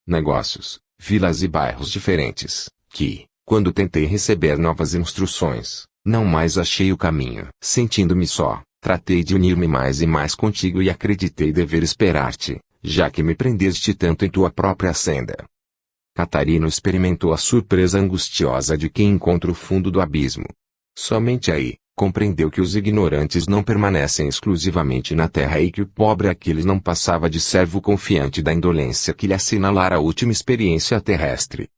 negócios, vilas e bairros diferentes, que, quando tentei receber novas instruções, não mais achei o caminho. Sentindo-me só, tratei de unir-me mais e mais contigo e acreditei dever esperar-te, já que me prendeste tanto em tua própria senda. Catarino experimentou a surpresa angustiosa de quem encontra o fundo do abismo. Somente aí, compreendeu que os ignorantes não permanecem exclusivamente na terra e que o pobre Aquiles não passava de servo confiante da indolência que lhe assinalara a última experiência terrestre.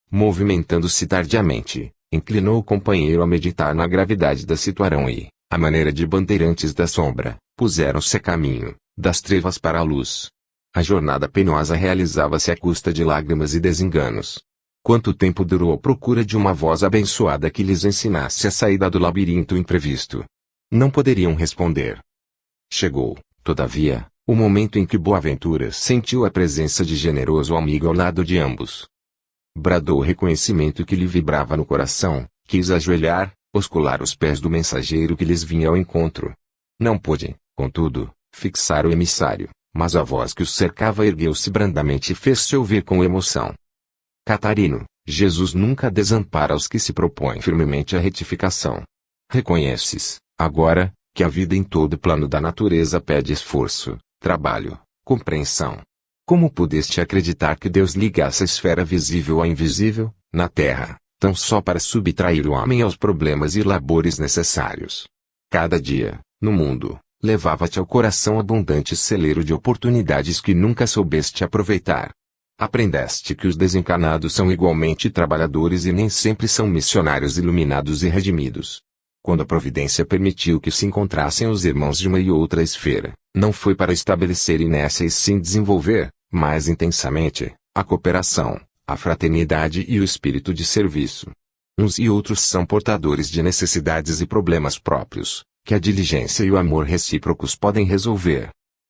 Movimentando-se tardiamente, inclinou o companheiro a meditar na gravidade da situação e, à maneira de bandeirantes da sombra, puseram-se a caminho, das trevas para a luz. A jornada penosa realizava-se à custa de lágrimas e desenganos. Quanto tempo durou a procura de uma voz abençoada que lhes ensinasse a saída do labirinto imprevisto? Não poderiam responder. Chegou, todavia, o momento em que Boaventura sentiu a presença de generoso amigo ao lado de ambos. Bradou o reconhecimento que lhe vibrava no coração, quis ajoelhar, oscular os pés do mensageiro que lhes vinha ao encontro. Não pôde, contudo, fixar o emissário, mas a voz que os cercava ergueu-se brandamente e fez-se ouvir com emoção. Catarino, Jesus nunca desampara os que se propõem firmemente à retificação. Reconheces, agora, que a vida em todo plano da natureza pede esforço, trabalho, compreensão. Como pudeste acreditar que Deus ligasse a esfera visível ao invisível, na terra, tão só para subtrair o homem aos problemas e labores necessários? Cada dia, no mundo, levava-te ao coração abundante celeiro de oportunidades que nunca soubeste aproveitar. Aprendeste que os desencanados são igualmente trabalhadores e nem sempre são missionários iluminados e redimidos. Quando a providência permitiu que se encontrassem os irmãos de uma e outra esfera, não foi para estabelecer inércia e sim desenvolver, mais intensamente, a cooperação, a fraternidade e o espírito de serviço. Uns e outros são portadores de necessidades e problemas próprios, que a diligência e o amor recíprocos podem resolver.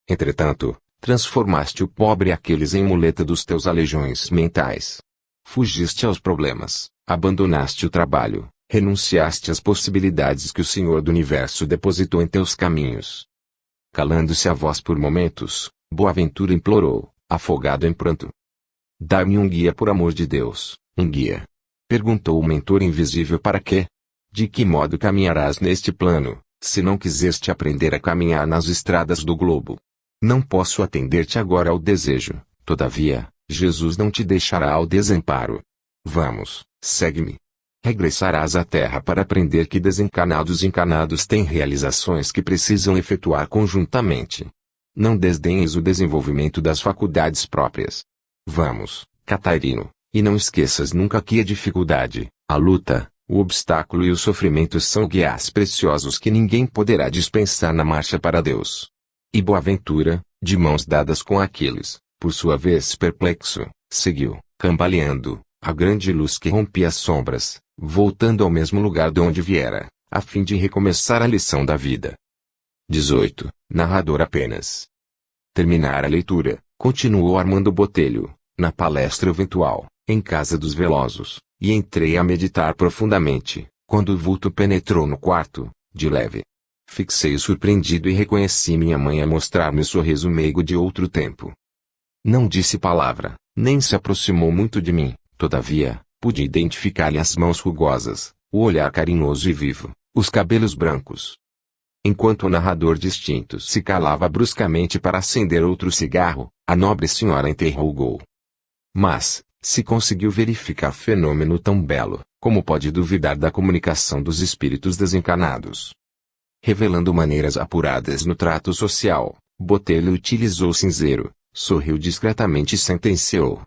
Entretanto, transformaste o pobre Aquiles em muleta dos teus aleijões mentais. Fugiste aos problemas, abandonaste o trabalho, renunciaste às possibilidades que o Senhor do Universo depositou em teus caminhos. Calando-se a voz por momentos, Boaventura implorou, afogado em pranto. Dá-me um guia por amor de Deus, um guia. Perguntou o mentor invisível para quê? De que modo caminharás neste plano, se não quiseste aprender a caminhar nas estradas do globo? Não posso atender-te agora ao desejo, todavia, Jesus não te deixará ao desamparo. Vamos, segue-me. Regressarás à terra para aprender que desencanados e encanados têm realizações que precisam efetuar conjuntamente. Não desdenhes o desenvolvimento das faculdades próprias. Vamos, Catarino, e não esqueças nunca que a dificuldade, a luta, o obstáculo e o sofrimento são guias preciosos que ninguém poderá dispensar na marcha para Deus. E Boaventura, de mãos dadas com Aquiles, por sua vez perplexo, seguiu, cambaleando, a grande luz que rompia as sombras, voltando ao mesmo lugar de onde viera, a fim de recomeçar a lição da vida. 18. Narrador apenas. Terminar a leitura, continuou Armando Botelho, na palestra eventual, em casa dos Velosos, e entrei a meditar profundamente, quando o vulto penetrou no quarto, de leve. Fixei-o surpreendido e reconheci minha mãe a mostrar-me o sorriso meigo de outro tempo. Não disse palavra, nem se aproximou muito de mim, todavia, pude identificar-lhe as mãos rugosas, o olhar carinhoso e vivo, os cabelos brancos. Enquanto o narrador distinto se calava bruscamente para acender outro cigarro, a nobre senhora interrogou. Mas, se conseguiu verificar fenômeno tão belo, como pode duvidar da comunicação dos espíritos desencanados? Revelando maneiras apuradas no trato social, Botelho utilizou o cinzeiro, sorriu discretamente e sentenciou.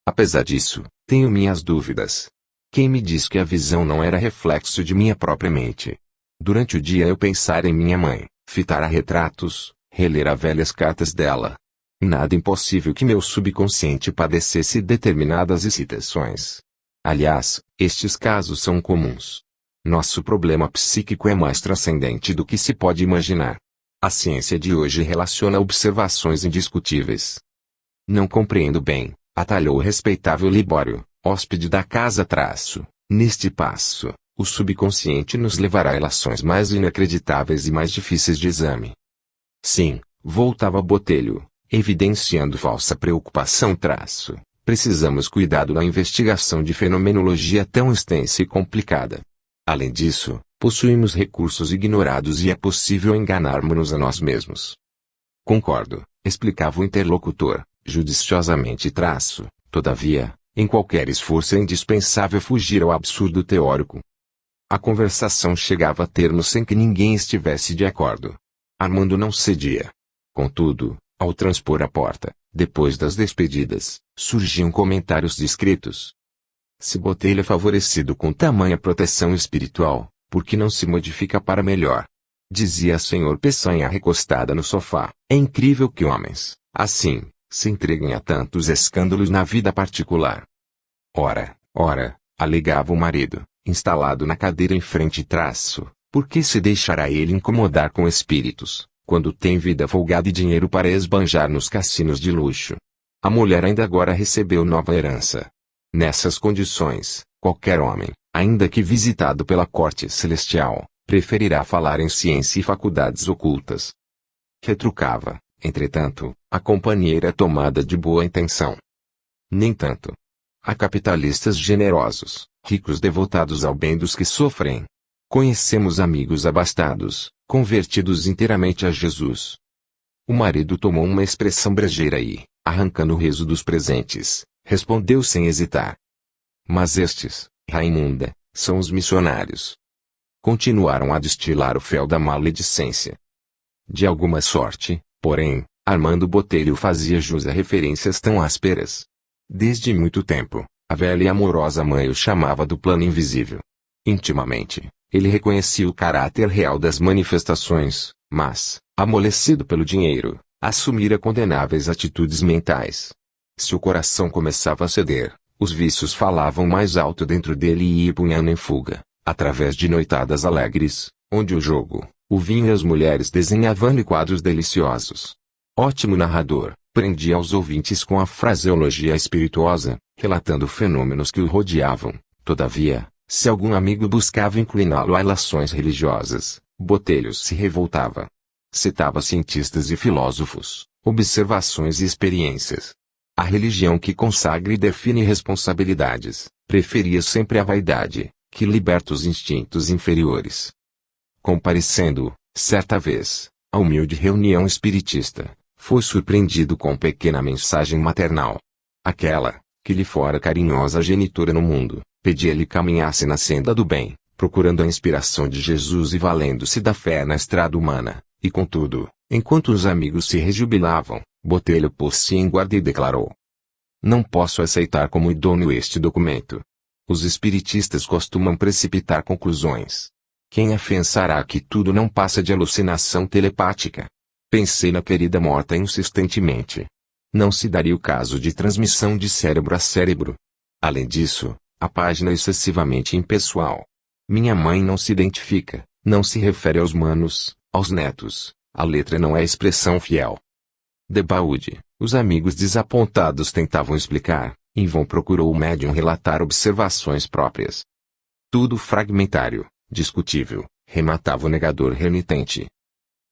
Apesar disso, tenho minhas dúvidas. Quem me diz que a visão não era reflexo de minha própria mente? Durante o dia eu pensara em minha mãe, fitara retratos, relera velhas cartas dela. Nada impossível que meu subconsciente padecesse determinadas excitações. Aliás, estes casos são comuns. Nosso problema psíquico é mais transcendente do que se pode imaginar. A ciência de hoje relaciona observações indiscutíveis. Não compreendo bem, atalhou o respeitável Libório, hóspede da casa traço. Neste passo, o subconsciente nos levará a relações mais inacreditáveis e mais difíceis de exame. Sim, voltava Botelho, evidenciando falsa preocupação traço. Precisamos cuidado da investigação de fenomenologia tão extensa e complicada. Além disso, possuímos recursos ignorados e é possível enganarmos-nos a nós mesmos. Concordo, explicava o interlocutor, judiciosamente. Todavia, em qualquer esforço é indispensável fugir ao absurdo teórico. A conversação chegava a termo sem que ninguém estivesse de acordo. Armando não cedia. Contudo, ao transpor a porta, depois das despedidas, surgiam comentários discretos. Se Botelho é favorecido com tamanha proteção espiritual, por que não se modifica para melhor? Dizia a Sr. Peçanha recostada no sofá. É incrível que homens, assim, se entreguem a tantos escândalos na vida particular. Ora, alegava o marido, instalado na cadeira em frente. Por que se deixará ele incomodar com espíritos, quando tem vida folgada e dinheiro para esbanjar nos cassinos de luxo? A mulher ainda agora recebeu nova herança. Nessas condições, qualquer homem, ainda que visitado pela corte celestial, preferirá falar em ciência e faculdades ocultas. Retrucava, entretanto, a companheira tomada de boa intenção. Nem tanto. Há capitalistas generosos, ricos devotados ao bem dos que sofrem. Conhecemos amigos abastados, convertidos inteiramente a Jesus. O marido tomou uma expressão brejeira e, arrancando o riso dos presentes, respondeu sem hesitar. Mas estes, Raimunda, são os missionários. Continuaram a destilar o fel da maledicência. De alguma sorte, porém, Armando Botelho fazia jus a referências tão ásperas. Desde muito tempo, a velha e amorosa mãe o chamava do plano invisível. Intimamente, ele reconhecia o caráter real das manifestações, mas, amolecido pelo dinheiro, assumira condenáveis atitudes mentais. Se o coração começava a ceder, os vícios falavam mais alto dentro dele e punham em fuga, através de noitadas alegres, onde o jogo, o vinho e as mulheres desenhavam-lhe quadros deliciosos. Ótimo narrador, prendia aos ouvintes com a fraseologia espirituosa, relatando fenômenos que o rodeavam. Todavia, se algum amigo buscava incliná-lo a ilações religiosas, Botelho se revoltava. Citava cientistas e filósofos, observações e experiências. A religião que consagra e define responsabilidades, preferia sempre a vaidade, que liberta os instintos inferiores. Comparecendo, certa vez, à humilde reunião espiritista, foi surpreendido com pequena mensagem maternal. Aquela, que lhe fora carinhosa genitora no mundo, pedia-lhe caminhasse na senda do bem, procurando a inspiração de Jesus e valendo-se da fé na estrada humana, e contudo, enquanto os amigos se rejubilavam, Botelho pôs-se em guarda e declarou: Não posso aceitar como idôneo este documento. Os espiritistas costumam precipitar conclusões. Quem afensará que tudo não passa de alucinação telepática? Pensei na querida morta insistentemente. Não se daria o caso de transmissão de cérebro a cérebro. Além disso, a página é excessivamente impessoal. Minha mãe não se identifica, não se refere aos manos, aos netos, a letra não é expressão fiel. Debaúde, os amigos desapontados tentavam explicar, em vão procurou o médium relatar observações próprias. Tudo fragmentário, discutível, rematava o negador renitente.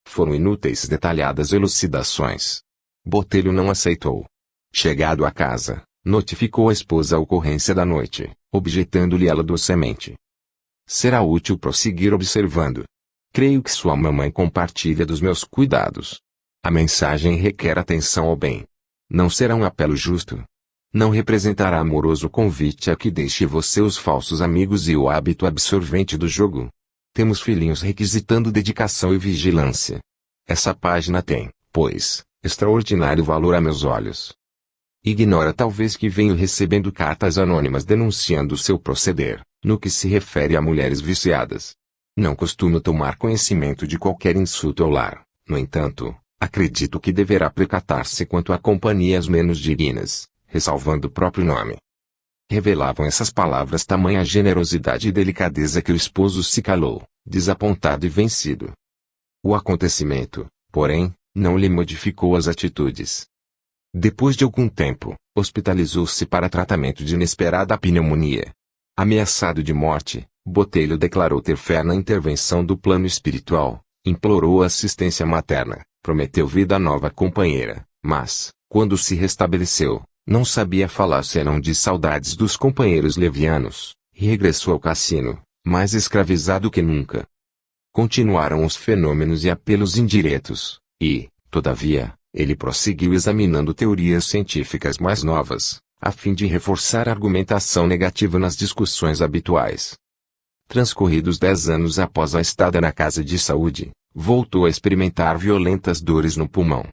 Foram inúteis detalhadas elucidações. Botelho não aceitou. Chegado a casa, notificou a esposa a ocorrência da noite, objetando-lhe ela docemente. Será útil prosseguir observando. Creio que sua mamãe compartilha dos meus cuidados. A mensagem requer atenção ao bem. Não será um apelo justo. Não representará amoroso convite a que deixe você os falsos amigos e o hábito absorvente do jogo. Temos filhinhos requisitando dedicação e vigilância. Essa página tem, pois, extraordinário valor a meus olhos. Ignora talvez que venho recebendo cartas anônimas denunciando seu proceder, no que se refere a mulheres viciadas. Não costumo tomar conhecimento de qualquer insulto ao lar, no entanto, acredito que deverá precatar-se quanto a companhias menos dignas, ressalvando o próprio nome. Revelavam essas palavras tamanha generosidade e delicadeza que o esposo se calou, desapontado e vencido. O acontecimento, porém, não lhe modificou as atitudes. Depois de algum tempo, hospitalizou-se para tratamento de inesperada pneumonia. Ameaçado de morte, Botelho declarou ter fé na intervenção do plano espiritual, implorou assistência materna, prometeu vida à nova companheira, mas, quando se restabeleceu, Não sabia falar senão de saudades dos companheiros levianos, e regressou ao cassino, mais escravizado que nunca. Continuaram os fenômenos e apelos indiretos, e, todavia, ele prosseguiu examinando teorias científicas mais novas, a fim de reforçar a argumentação negativa nas discussões habituais. Transcorridos 10 anos após a estada na casa de saúde, voltou a experimentar violentas dores no pulmão.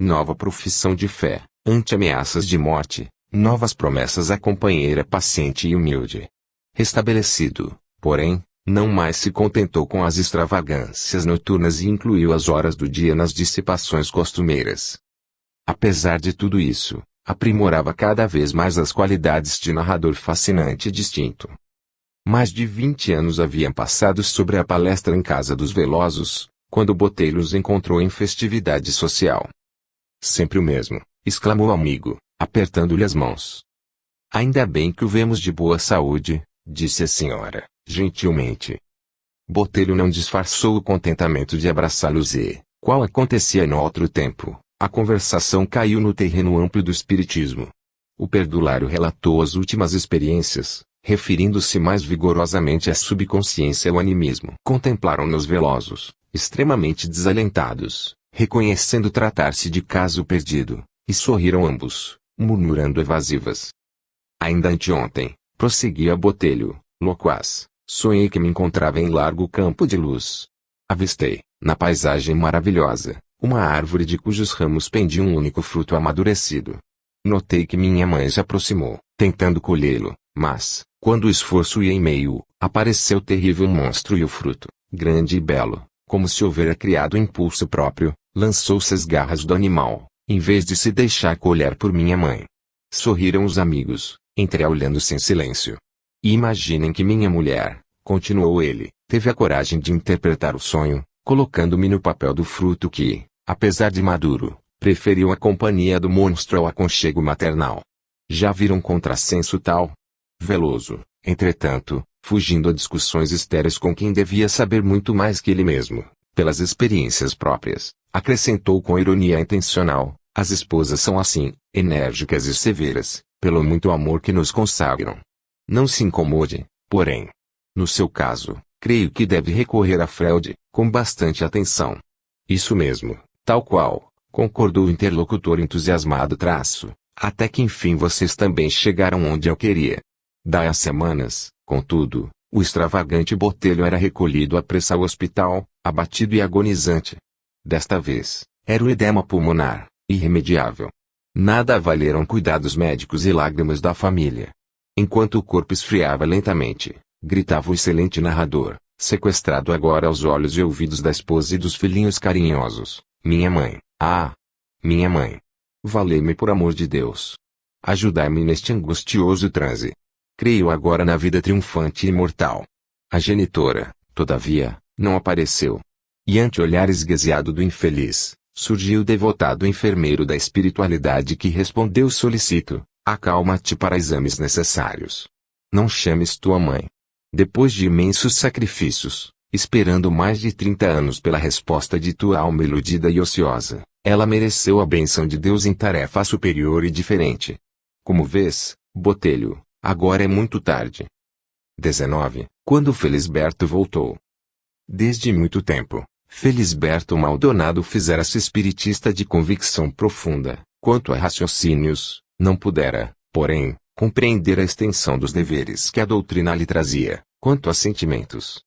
Nova profissão de fé, ante ameaças de morte, novas promessas à companheira paciente e humilde. Restabelecido, porém, não mais se contentou com as extravagâncias noturnas e incluiu as horas do dia nas dissipações costumeiras. Apesar de tudo isso, aprimorava cada vez mais as qualidades de narrador fascinante e distinto. Mais de 20 anos haviam passado sobre a palestra em casa dos Velosos, quando Botelho os encontrou em festividade social. Sempre o mesmo, exclamou o amigo, apertando-lhe as mãos. Ainda bem que o vemos de boa saúde, disse a senhora, gentilmente. Botelho não disfarçou o contentamento de abraçá-los e, qual acontecia no outro tempo, a conversação caiu no terreno amplo do espiritismo. O perdulário relatou as últimas experiências, referindo-se mais vigorosamente à subconsciência e ao animismo. Contemplaram-nos Velosos, extremamente desalentados, reconhecendo tratar-se de caso perdido, e sorriram ambos, murmurando evasivas. Ainda anteontem, prosseguia Botelho, loquaz, sonhei que me encontrava em largo campo de luz. Avistei, na paisagem maravilhosa, uma árvore de cujos ramos pendia um único fruto amadurecido. Notei que minha mãe se aproximou, tentando colhê-lo, mas, quando o esforço ia em meio, apareceu terrível monstro e o fruto, grande e belo, como se houvera criado impulso próprio, lançou-se às garras do animal, em vez de se deixar colher por minha mãe. Sorriram os amigos, entreolhando-se em silêncio. E imaginem que minha mulher, continuou ele, teve a coragem de interpretar o sonho, colocando-me no papel do fruto que, apesar de maduro, preferiu a companhia do monstro ao aconchego maternal. Já viram contrassenso tal? Veloso, entretanto, fugindo a discussões estéreis com quem devia saber muito mais que ele mesmo, pelas experiências próprias, acrescentou com ironia intencional, as esposas são assim, enérgicas e severas, pelo muito amor que nos consagram. Não se incomode, porém. No seu caso, creio que deve recorrer a Freud, com bastante atenção. Isso mesmo, tal qual, concordou o interlocutor entusiasmado até que enfim vocês também chegaram onde eu queria. Daí a semanas, contudo, o extravagante Botelho era recolhido à pressa ao hospital, abatido e agonizante. Desta vez, era o edema pulmonar, irremediável. Nada valeram cuidados médicos e lágrimas da família. Enquanto o corpo esfriava lentamente, gritava o excelente narrador, sequestrado agora aos olhos e ouvidos da esposa e dos filhinhos carinhosos: minha mãe, minha mãe. Valei-me por amor de Deus. Ajudai-me neste angustioso transe. Creio agora na vida triunfante e imortal. A genitora, todavia, não apareceu. E ante o olhar esgazeado do infeliz, surgiu o devotado enfermeiro da espiritualidade que respondeu solicito: acalma-te para exames necessários. Não chames tua mãe. Depois de imensos sacrifícios, esperando mais de 30 anos pela resposta de tua alma iludida e ociosa, ela mereceu a bênção de Deus em tarefa superior e diferente. Como vês, Botelho, agora é muito tarde. 19. Quando Felisberto voltou. Desde muito tempo, Felisberto Maldonado fizera-se espiritista de convicção profunda. Quanto a raciocínios, não pudera, porém, compreender a extensão dos deveres que a doutrina lhe trazia, quanto a sentimentos.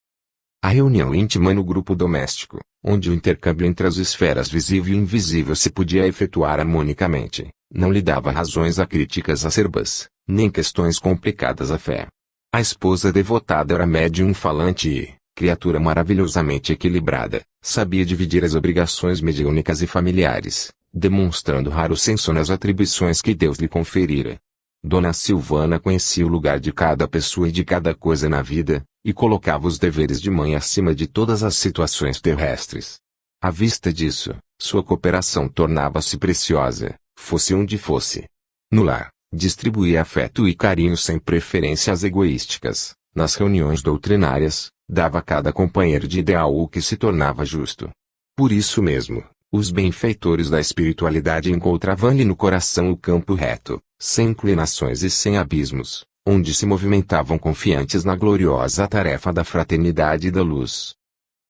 A reunião íntima no grupo doméstico, onde o intercâmbio entre as esferas visível e invisível se podia efetuar harmonicamente, não lhe dava razões a críticas acerbas, nem questões complicadas à fé. A esposa devotada era médium falante e, criatura maravilhosamente equilibrada, sabia dividir as obrigações mediúnicas e familiares, demonstrando raro senso nas atribuições que Deus lhe conferira. Dona Silvana conhecia o lugar de cada pessoa e de cada coisa na vida, e colocava os deveres de mãe acima de todas as situações terrestres. À vista disso, sua cooperação tornava-se preciosa, fosse onde fosse. No lar, distribuía afeto e carinho sem preferências egoísticas. Nas reuniões doutrinárias, dava a cada companheiro de ideal o que se tornava justo. Por isso mesmo, Os benfeitores da espiritualidade encontravam-lhe no coração o campo reto, sem inclinações e sem abismos, onde se movimentavam confiantes na gloriosa tarefa da fraternidade e da luz.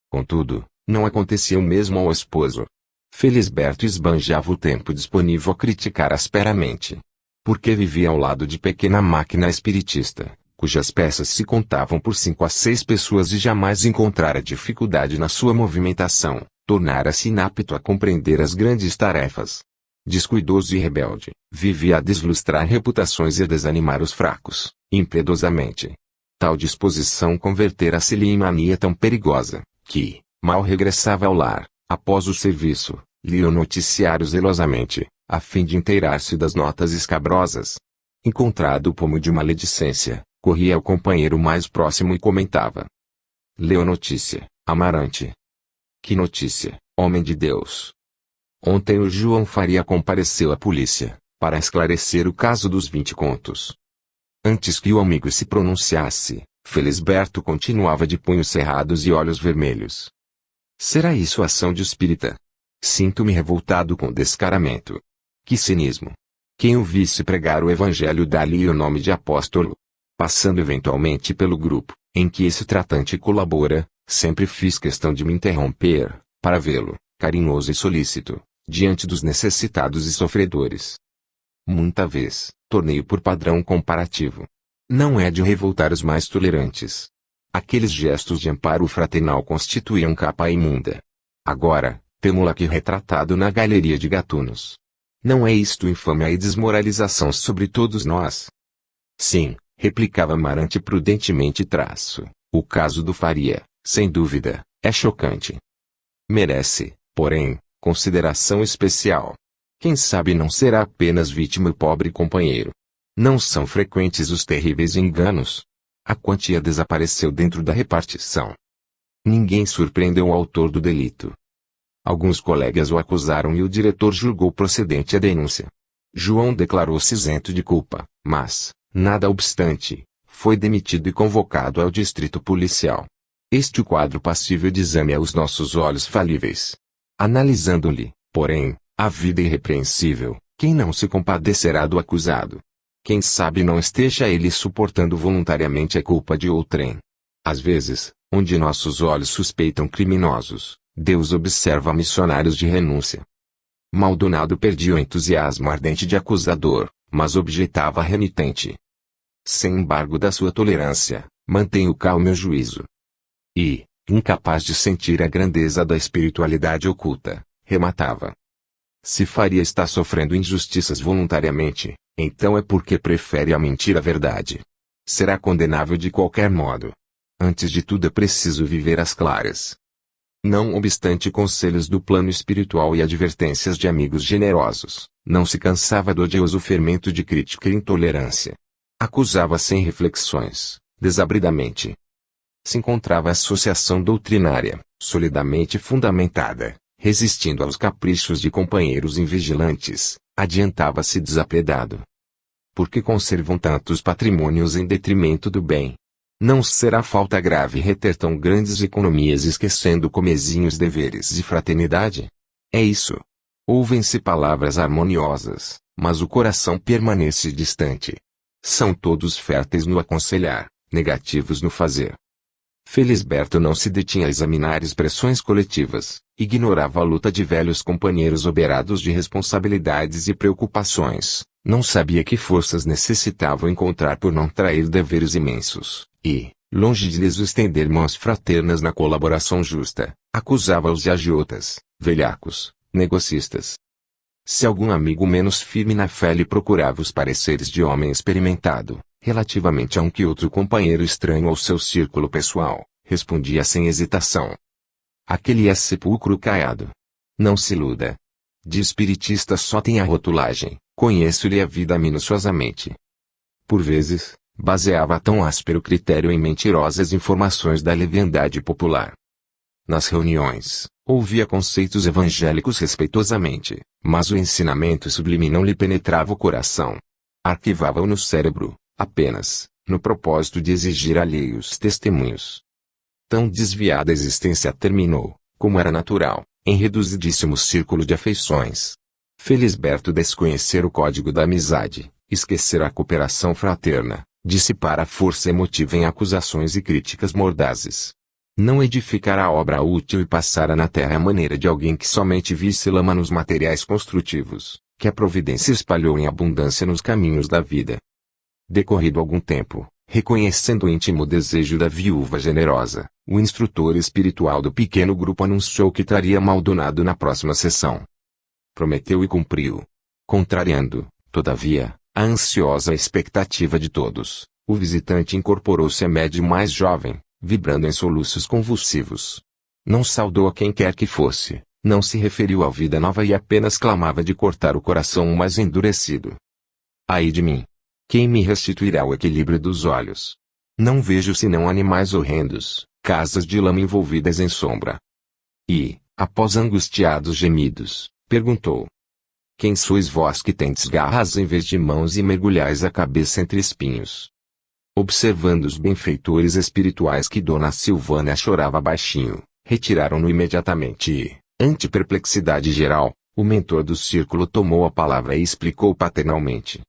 Contudo, não acontecia o mesmo ao esposo. Felisberto esbanjava o tempo disponível a criticar asperamente. Porque vivia ao lado de pequena máquina espiritista, cujas peças se contavam por 5 a 6 pessoas e jamais encontrara dificuldade na sua movimentação, tornara-se inapto a compreender as grandes tarefas. Descuidoso e rebelde, vivia a deslustrar reputações e a desanimar os fracos, impiedosamente. Tal disposição convertera-se-lhe em mania tão perigosa, que, mal regressava ao lar, após o serviço, lia o noticiário zelosamente, a fim de inteirar-se das notas escabrosas. Encontrado o pomo de maledicência, corria ao companheiro mais próximo e comentava. Leu notícia, Amarante. Que notícia, homem de Deus? Ontem o João Faria compareceu à polícia, para esclarecer o caso dos 20 contos. Antes que o amigo se pronunciasse, Felisberto continuava de punhos cerrados e olhos vermelhos. Será isso ação de espírita? Sinto-me revoltado com descaramento. Que cinismo! Quem o visse pregar o evangelho dá-lhe o nome de apóstolo. Passando eventualmente pelo grupo, em que esse tratante colabora, sempre fiz questão de me interromper, para vê-lo, carinhoso e solícito, diante dos necessitados e sofredores. Muita vez, tornei-o por padrão comparativo. Não é de revoltar os mais tolerantes. Aqueles gestos de amparo fraternal constituíam capa imunda. Agora, temo-la aqui retratado na galeria de gatunos. Não é isto infâmia e desmoralização sobre todos nós? Sim, replicava Amarante prudentemente o caso do Faria, sem dúvida, é chocante. Merece, porém, consideração especial. Quem sabe não será apenas vítima o pobre companheiro. Não são frequentes os terríveis enganos. A quantia desapareceu dentro da repartição. Ninguém surpreendeu o autor do delito. Alguns colegas o acusaram e o diretor julgou procedente a denúncia. João declarou-se isento de culpa, mas, nada obstante, foi demitido e convocado ao distrito policial. Este o quadro passível de exame aos nossos olhos falíveis. Analisando-lhe, porém, a vida irrepreensível, quem não se compadecerá do acusado? Quem sabe não esteja ele suportando voluntariamente a culpa de outrem. Às vezes, onde nossos olhos suspeitam criminosos, Deus observa missionários de renúncia. Maldonado perdia o entusiasmo ardente de acusador, mas objetava renitente. Sem embargo da sua tolerância, mantenho calmo o juízo. E, incapaz de sentir a grandeza da espiritualidade oculta, rematava. Se Faria está sofrendo injustiças voluntariamente, então é porque prefere a mentira à verdade. Será condenável de qualquer modo. Antes de tudo é preciso viver às claras. Não obstante conselhos do plano espiritual e advertências de amigos generosos, não se cansava do odioso fermento de crítica e intolerância. Acusava sem reflexões, desabridamente. Se encontrava a associação doutrinária, solidamente fundamentada, resistindo aos caprichos de companheiros invigilantes, adiantava-se desapiedado. Por que conservam tantos patrimônios em detrimento do bem? Não será falta grave reter tão grandes economias esquecendo comezinhos deveres de fraternidade? É isso. Ouvem-se palavras harmoniosas, mas o coração permanece distante. São todos férteis no aconselhar, negativos no fazer. Felisberto não se detinha a examinar expressões coletivas, ignorava a luta de velhos companheiros oberados de responsabilidades e preocupações, não sabia que forças necessitavam encontrar por não trair deveres imensos, e, longe de lhes estender mãos fraternas na colaboração justa, acusava-os de agiotas, velhacos, negocistas. Se algum amigo menos firme na fé lhe procurava os pareceres de homem experimentado, relativamente a um que outro companheiro estranho ao seu círculo pessoal, respondia sem hesitação. Aquele é sepulcro caiado. Não se iluda. De espiritista só tem a rotulagem, conheço-lhe a vida minuciosamente. Por vezes, baseava tão áspero critério em mentirosas informações da leviandade popular. Nas reuniões, ouvia conceitos evangélicos respeitosamente, mas o ensinamento sublime não lhe penetrava o coração. Arquivava-o no cérebro, apenas, no propósito de exigir alheios testemunhos. Tão desviada a existência terminou, como era natural, em reduzidíssimo círculo de afeições. Felisberto desconhecer o código da amizade, esquecer a cooperação fraterna, dissipar a força emotiva em acusações e críticas mordazes. Não edificar a obra útil e passara na terra a maneira de alguém que somente visse lama nos materiais construtivos, que a providência espalhou em abundância nos caminhos da vida. Decorrido algum tempo, reconhecendo o íntimo desejo da viúva generosa, o instrutor espiritual do pequeno grupo anunciou que traria Maldonado na próxima sessão. Prometeu e cumpriu. Contrariando, todavia, a ansiosa expectativa de todos, o visitante incorporou-se à médium mais jovem, vibrando em soluços convulsivos. Não saudou a quem quer que fosse, não se referiu à vida nova e apenas clamava de cortar o coração mais endurecido. Ai de mim! Quem me restituirá o equilíbrio dos olhos? Não vejo senão animais horrendos, casas de lama envolvidas em sombra. E, após angustiados gemidos, perguntou: Quem sois vós que tendes garras em vez de mãos e mergulhais a cabeça entre espinhos? Observando os benfeitores espirituais que Dona Silvana chorava baixinho, retiraram-no imediatamente e, ante perplexidade geral, o mentor do círculo tomou a palavra e explicou paternalmente: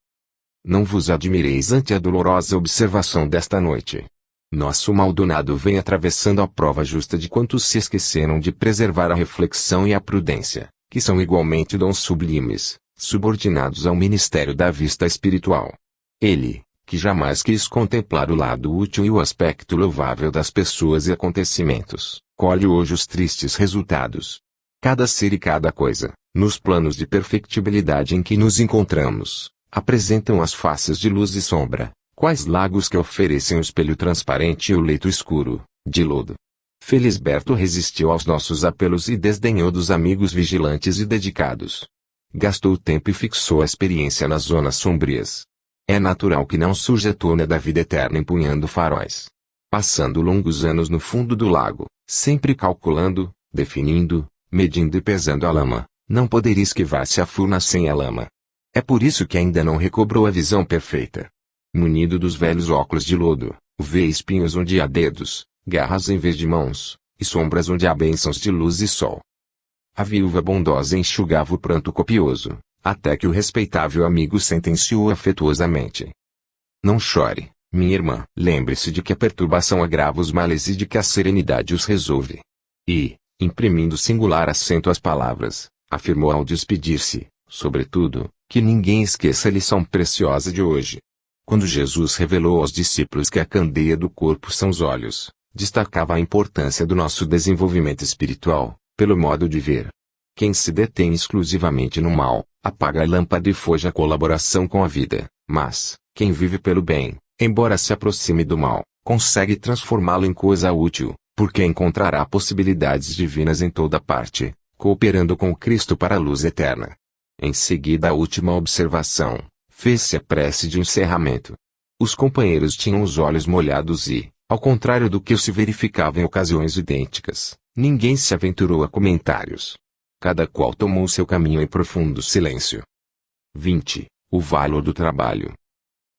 Não vos admireis ante a dolorosa observação desta noite. Nosso Maldonado vem atravessando a prova justa de quantos se esqueceram de preservar a reflexão e a prudência, que são igualmente dons sublimes, subordinados ao ministério da vista espiritual. Ele, que jamais quis contemplar o lado útil e o aspecto louvável das pessoas e acontecimentos, colhe hoje os tristes resultados. Cada ser e cada coisa, nos planos de perfectibilidade em que nos encontramos, apresentam as faces de luz e sombra, quais lagos que oferecem o espelho transparente e o leito escuro, de lodo. Felisberto resistiu aos nossos apelos e desdenhou dos amigos vigilantes e dedicados. Gastou tempo e fixou a experiência nas zonas sombrias. É natural que não surja a tona da vida eterna empunhando faróis. Passando longos anos no fundo do lago, sempre calculando, definindo, medindo e pesando a lama, não poderia esquivar-se a furna sem a lama. É por isso que ainda não recobrou a visão perfeita. Munido dos velhos óculos de lodo, vê espinhos onde há dedos, garras em vez de mãos, e sombras onde há bênçãos de luz e sol. A viúva bondosa enxugava o pranto copioso, até que o respeitável amigo sentenciou afetuosamente: Não chore, minha irmã. Lembre-se de que a perturbação agrava os males e de que a serenidade os resolve. E, imprimindo singular acento às palavras, afirmou ao despedir-se, sobretudo, que ninguém esqueça a lição preciosa de hoje. Quando Jesus revelou aos discípulos que a candeia do corpo são os olhos, destacava a importância do nosso desenvolvimento espiritual, pelo modo de ver. Quem se detém exclusivamente no mal, apaga a lâmpada e foge à colaboração com a vida, mas, quem vive pelo bem, embora se aproxime do mal, consegue transformá-lo em coisa útil, porque encontrará possibilidades divinas em toda parte, cooperando com Cristo para a luz eterna. Em seguida a última observação, fez-se a prece de encerramento. Os companheiros tinham os olhos molhados e, ao contrário do que se verificava em ocasiões idênticas, ninguém se aventurou a comentários. Cada qual tomou seu caminho em profundo silêncio. 20. O valor do trabalho.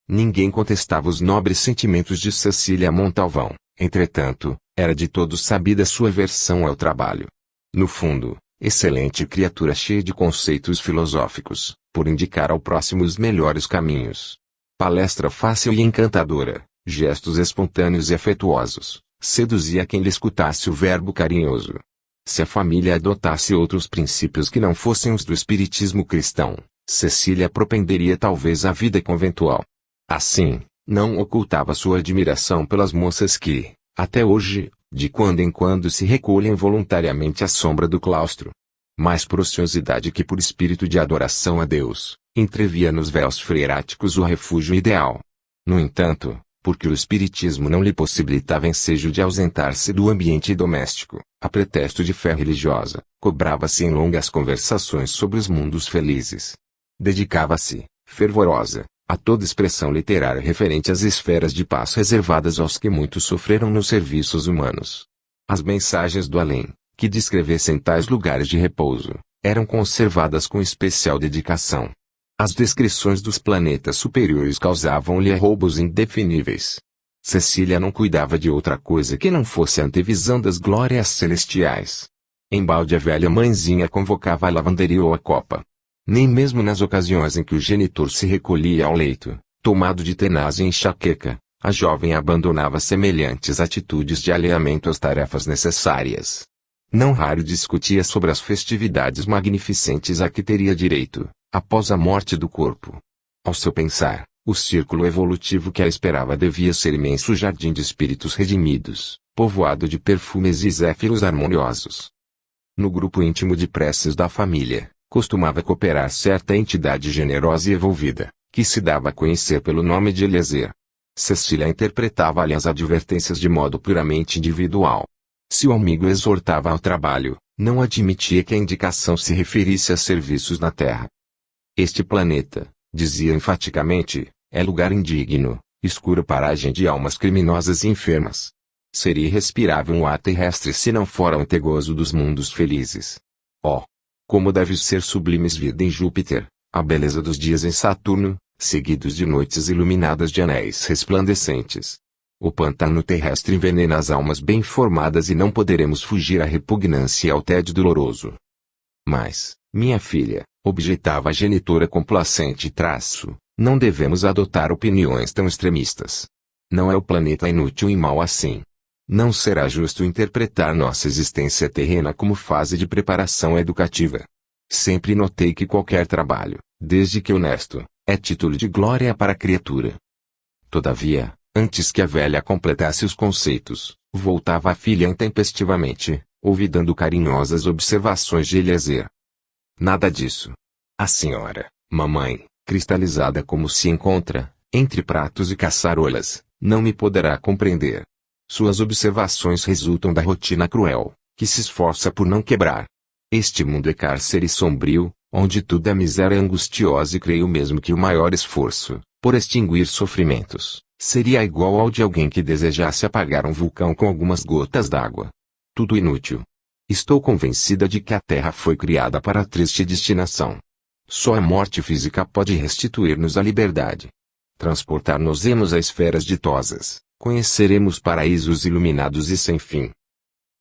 Ninguém contestava os nobres sentimentos de Cecília Montalvão, entretanto, era de todos sabida sua aversão ao trabalho. No fundo, excelente criatura cheia de conceitos filosóficos, por indicar ao próximo os melhores caminhos. Palestra fácil e encantadora, gestos espontâneos e afetuosos, seduzia quem lhe escutasse o verbo carinhoso. Se a família adotasse outros princípios que não fossem os do espiritismo cristão, Cecília propenderia talvez à vida conventual. Assim, não ocultava sua admiração pelas moças que, até hoje, de quando em quando se recolhem voluntariamente à sombra do claustro. Mais por ociosidade que por espírito de adoração a Deus, entrevia nos véus freiráticos o refúgio ideal. No entanto, porque o espiritismo não lhe possibilitava ensejo de ausentar-se do ambiente doméstico, a pretexto de fé religiosa, cobrava-se em longas conversações sobre os mundos felizes. Dedicava-se, fervorosa, a toda expressão literária referente às esferas de paz reservadas aos que muito sofreram nos serviços humanos. As mensagens do além, que descrevessem tais lugares de repouso, eram conservadas com especial dedicação. As descrições dos planetas superiores causavam-lhe arroubos indefiníveis. Cecília não cuidava de outra coisa que não fosse a antevisão das glórias celestiais. Embalde a velha mãezinha convocava a lavanderia ou a copa. Nem mesmo nas ocasiões em que o genitor se recolhia ao leito, tomado de tenaz enxaqueca, a jovem abandonava semelhantes atitudes de alheamento às tarefas necessárias. Não raro discutia sobre as festividades magnificentes a que teria direito, após a morte do corpo. Ao seu pensar, o círculo evolutivo que a esperava devia ser imenso jardim de espíritos redimidos, povoado de perfumes e zéfiros harmoniosos. No grupo íntimo de preces da família, costumava cooperar certa entidade generosa e evolvida, que se dava a conhecer pelo nome de Eliezer. Cecília interpretava-lhe as advertências de modo puramente individual. Se o amigo exortava ao trabalho, não admitia que a indicação se referisse a serviços na Terra. Este planeta, dizia enfaticamente, é lugar indigno, escura paragem de almas criminosas e enfermas. Seria irrespirável um ar terrestre se não fora o antegozo dos mundos felizes. Oh! Como deve ser sublimes vida em Júpiter, a beleza dos dias em Saturno, seguidos de noites iluminadas de anéis resplandecentes. O pântano terrestre envenena as almas bem formadas e não poderemos fugir à repugnância e ao tédio doloroso. Mas, minha filha, objetava a genitora complacente não devemos adotar opiniões tão extremistas. Não é o planeta inútil e mau assim. Não será justo interpretar nossa existência terrena como fase de preparação educativa. Sempre notei que qualquer trabalho, desde que honesto, é título de glória para a criatura. Todavia, antes que a velha completasse os conceitos, voltava a filha intempestivamente, ouvidando carinhosas observações de Eliezer. Nada disso. A senhora, mamãe, cristalizada como se encontra, entre pratos e caçarolas, não me poderá compreender. Suas observações resultam da rotina cruel, que se esforça por não quebrar. Este mundo é cárcere sombrio, onde tudo é miséria angustiosa e creio mesmo que o maior esforço, por extinguir sofrimentos, seria igual ao de alguém que desejasse apagar um vulcão com algumas gotas d'água. Tudo inútil. Estou convencida de que a Terra foi criada para a triste destinação. Só a morte física pode restituir-nos a liberdade. Transportar-nos-emos a esferas ditosas, conheceremos paraísos iluminados e sem fim.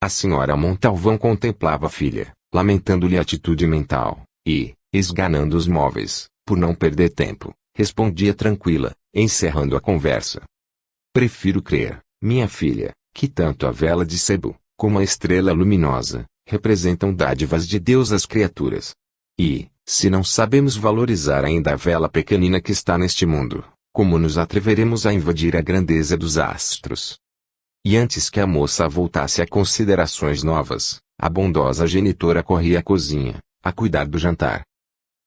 A senhora Montalvão contemplava a filha, lamentando-lhe a atitude mental, e, esganando os móveis, por não perder tempo, respondia tranquila, encerrando a conversa. Prefiro crer, minha filha, que tanto a vela de sebo, como a estrela luminosa, representam dádivas de Deus às criaturas. E, se não sabemos valorizar ainda a vela pequenina que está neste mundo, como nos atreveremos a invadir a grandeza dos astros? E antes que a moça voltasse a considerações novas, a bondosa genitora corria à cozinha, a cuidar do jantar.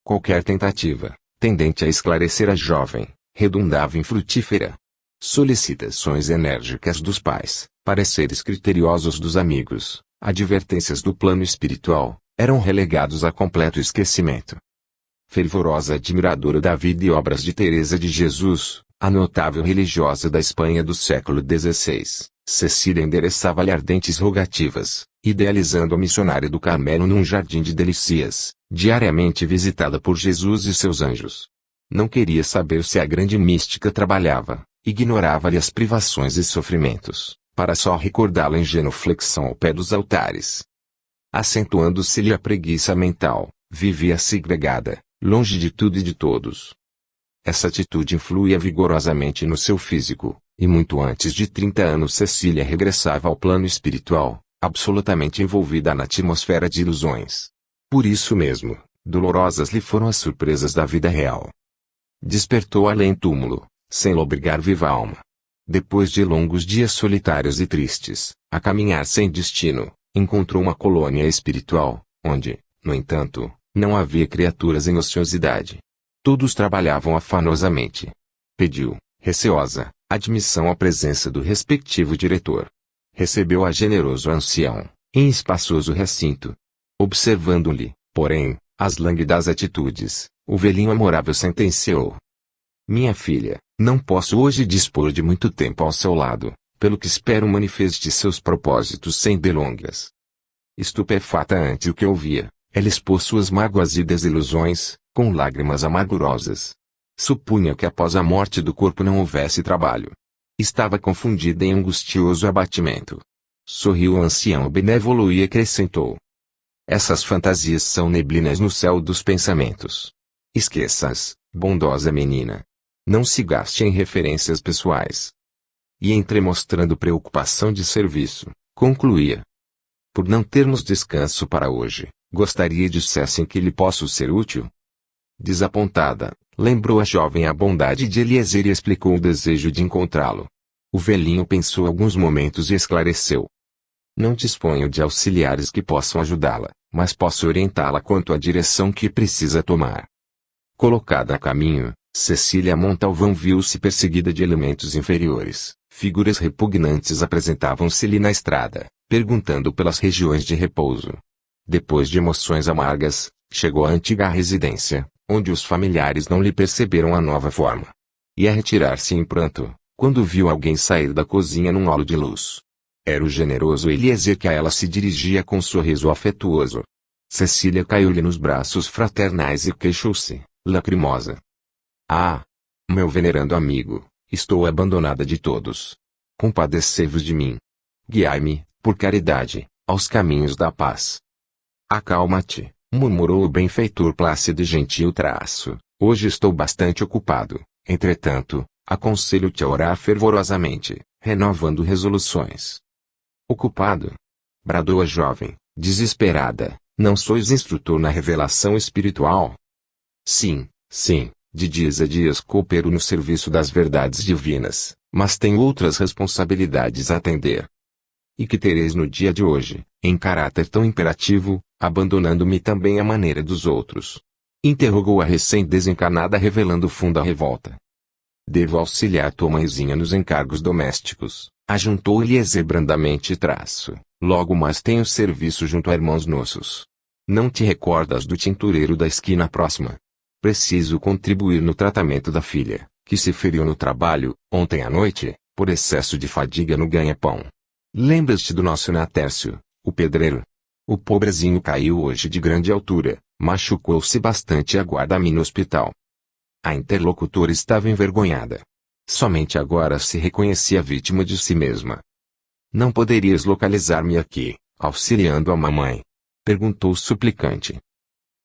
Qualquer tentativa, tendente a esclarecer a jovem, redundava infrutífera. Solicitações enérgicas dos pais, pareceres criteriosos dos amigos, advertências do plano espiritual, eram relegados a completo esquecimento. Fervorosa admiradora da vida e obras de Teresa de Jesus, a notável religiosa da Espanha do século XVI, Cecília endereçava-lhe ardentes rogativas, idealizando a missionária do Carmelo num jardim de delícias, diariamente visitada por Jesus e seus anjos. Não queria saber se a grande mística trabalhava, ignorava-lhe as privações e sofrimentos, para só recordá-la em genuflexão ao pé dos altares. Acentuando-se-lhe a preguiça mental, vivia segregada, longe de tudo e de todos. Essa atitude influía vigorosamente no seu físico, e muito antes de 30 anos Cecília regressava ao plano espiritual, absolutamente envolvida na atmosfera de ilusões. Por isso mesmo, dolorosas lhe foram as surpresas da vida real. Despertou além-túmulo, sem lobrigar viva alma. Depois de longos dias solitários e tristes, a caminhar sem destino, encontrou uma colônia espiritual, onde, no entanto, não havia criaturas em ociosidade. Todos trabalhavam afanosamente. Pediu, receosa, admissão à presença do respectivo diretor. Recebeu-a generoso ancião, em espaçoso recinto. Observando-lhe, porém, as lânguidas atitudes, o velhinho amorável sentenciou: minha filha, não posso hoje dispor de muito tempo ao seu lado, pelo que espero manifeste seus propósitos sem delongas. Estupefata ante o que ouvia, ela expôs suas mágoas e desilusões, com lágrimas amargurosas. Supunha que após a morte do corpo não houvesse trabalho. Estava confundida em angustioso abatimento. Sorriu o ancião benévolo e acrescentou: Essas fantasias são neblinas no céu dos pensamentos. Esqueça-as, bondosa menina. Não se gaste em referências pessoais. E entremostrando preocupação de serviço, concluía. Por não termos descanso para hoje, gostaria dissessem que lhe posso ser útil? Desapontada, lembrou a jovem a bondade de Eliezer e explicou o desejo de encontrá-lo. O velhinho pensou alguns momentos e esclareceu. Não disponho de auxiliares que possam ajudá-la, mas posso orientá-la quanto à direção que precisa tomar. Colocada a caminho, Cecília Montalvão viu-se perseguida de elementos inferiores. Figuras repugnantes apresentavam-se-lhe na estrada, perguntando pelas regiões de repouso. Depois de emoções amargas, chegou à antiga residência, onde os familiares não lhe perceberam a nova forma. Ia retirar-se em pranto, quando viu alguém sair da cozinha num halo de luz. Era o generoso Eliezer que a ela se dirigia com um sorriso afetuoso. Cecília caiu-lhe nos braços fraternais e queixou-se, lacrimosa. Ah! Meu venerando amigo, estou abandonada de todos. Compadecei-vos de mim. Guiai-me, por caridade, aos caminhos da paz. Acalma-te, murmurou o benfeitor plácido e gentil traço. Hoje estou bastante ocupado, entretanto, aconselho-te a orar fervorosamente, renovando resoluções. Ocupado? Bradou a jovem, desesperada. Não sois instrutor na revelação espiritual? Sim, sim, de dias a dias coopero no serviço das verdades divinas, mas tenho outras responsabilidades a atender. E que tereis no dia de hoje, em caráter tão imperativo, abandonando-me também à maneira dos outros? Interrogou a recém-desencarnada revelando funda revolta. Devo auxiliar tua mãezinha nos encargos domésticos, ajuntou Eliezer brandamente traço. Logo mais tenho serviço junto a irmãos nossos. Não te recordas do tintureiro da esquina próxima? Preciso contribuir no tratamento da filha, que se feriu no trabalho, ontem à noite, por excesso de fadiga no ganha-pão. Lembras-te do nosso Natércio, o pedreiro? O pobrezinho caiu hoje de grande altura, machucou-se bastante e aguarda-me no hospital. A interlocutora estava envergonhada. Somente agora se reconhecia vítima de si mesma. Não poderias localizar-me aqui, auxiliando a mamãe? Perguntou suplicante.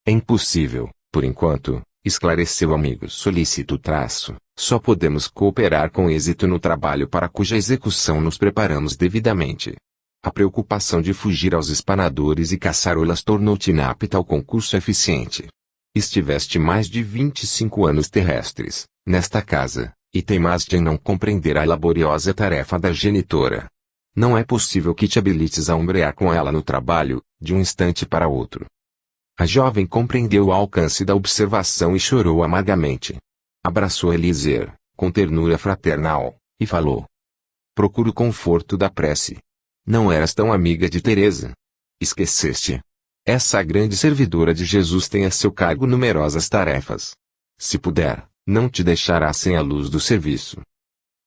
É impossível, por enquanto, esclareceu o amigo solícito traço. Só podemos cooperar com êxito no trabalho para cuja execução nos preparamos devidamente. A preocupação de fugir aos espanadores e caçarolas tornou-te inapta ao concurso eficiente. Estiveste mais de 25 anos terrestres, nesta casa, e teimaste em não compreender a laboriosa tarefa da genitora. Não é possível que te habilites a ombrear com ela no trabalho, de um instante para outro. A jovem compreendeu o alcance da observação e chorou amargamente. Abraçou Eliezer, com ternura fraternal, e falou. Procuro o conforto da prece. Não eras tão amiga de Teresa. Esqueceste. Essa grande servidora de Jesus tem a seu cargo numerosas tarefas. Se puder, não te deixará sem a luz do serviço.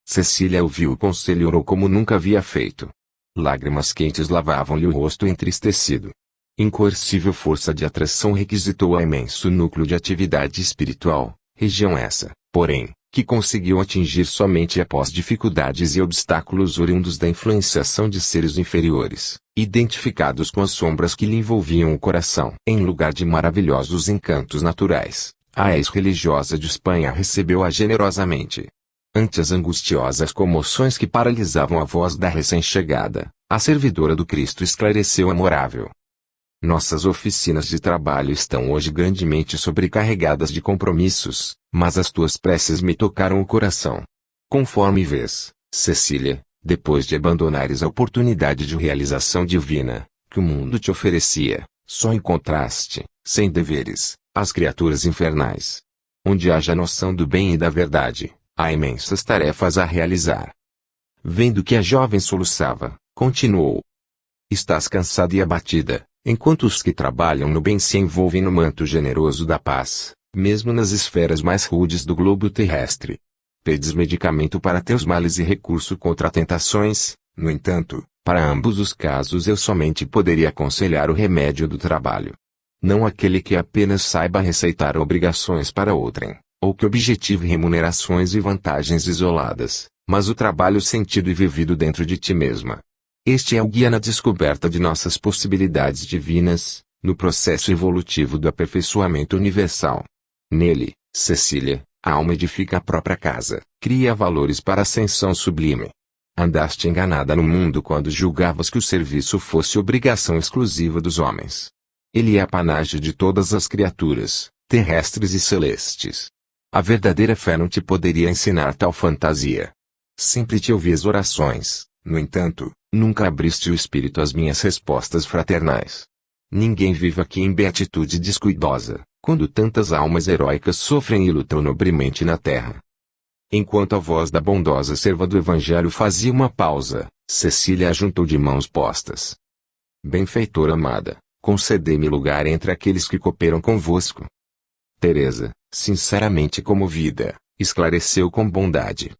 Cecília ouviu o conselho e orou como nunca havia feito. Lágrimas quentes lavavam-lhe o rosto entristecido. Incoercível força de atração requisitou a imenso núcleo de atividade espiritual, região essa, porém, que conseguiu atingir somente após dificuldades e obstáculos oriundos da influenciação de seres inferiores, identificados com as sombras que lhe envolviam o coração. Em lugar de maravilhosos encantos naturais, a ex-religiosa de Espanha recebeu-a generosamente. Ante as angustiosas comoções que paralisavam a voz da recém-chegada, a servidora do Cristo esclareceu amorável. Nossas oficinas de trabalho estão hoje grandemente sobrecarregadas de compromissos, mas as tuas preces me tocaram o coração. Conforme vês, Cecília, depois de abandonares a oportunidade de realização divina, que o mundo te oferecia, só encontraste, sem deveres, as criaturas infernais. Onde haja noção do bem e da verdade, há imensas tarefas a realizar. Vendo que a jovem soluçava, continuou. Estás cansada e abatida, enquanto os que trabalham no bem se envolvem no manto generoso da paz, mesmo nas esferas mais rudes do globo terrestre. Pedes medicamento para teus males e recurso contra tentações, no entanto, para ambos os casos eu somente poderia aconselhar o remédio do trabalho. Não aquele que apenas saiba receitar obrigações para outrem, ou que objetive remunerações e vantagens isoladas, mas o trabalho sentido e vivido dentro de ti mesma. Este é o guia na descoberta de nossas possibilidades divinas, no processo evolutivo do aperfeiçoamento universal. Nele, Cecília, a alma edifica a própria casa, cria valores para a ascensão sublime. Andaste enganada no mundo quando julgavas que o serviço fosse obrigação exclusiva dos homens. Ele é apanágio de todas as criaturas, terrestres e celestes. A verdadeira fé não te poderia ensinar tal fantasia. Sempre te ouvi as orações, no entanto, nunca abriste o espírito às minhas respostas fraternais. Ninguém vive aqui em beatitude descuidosa, quando tantas almas heróicas sofrem e lutam nobremente na terra. Enquanto a voz da bondosa serva do Evangelho fazia uma pausa, Cecília ajuntou de mãos postas. Benfeitora amada, concedei-me lugar entre aqueles que cooperam convosco. Teresa, sinceramente comovida, esclareceu com bondade.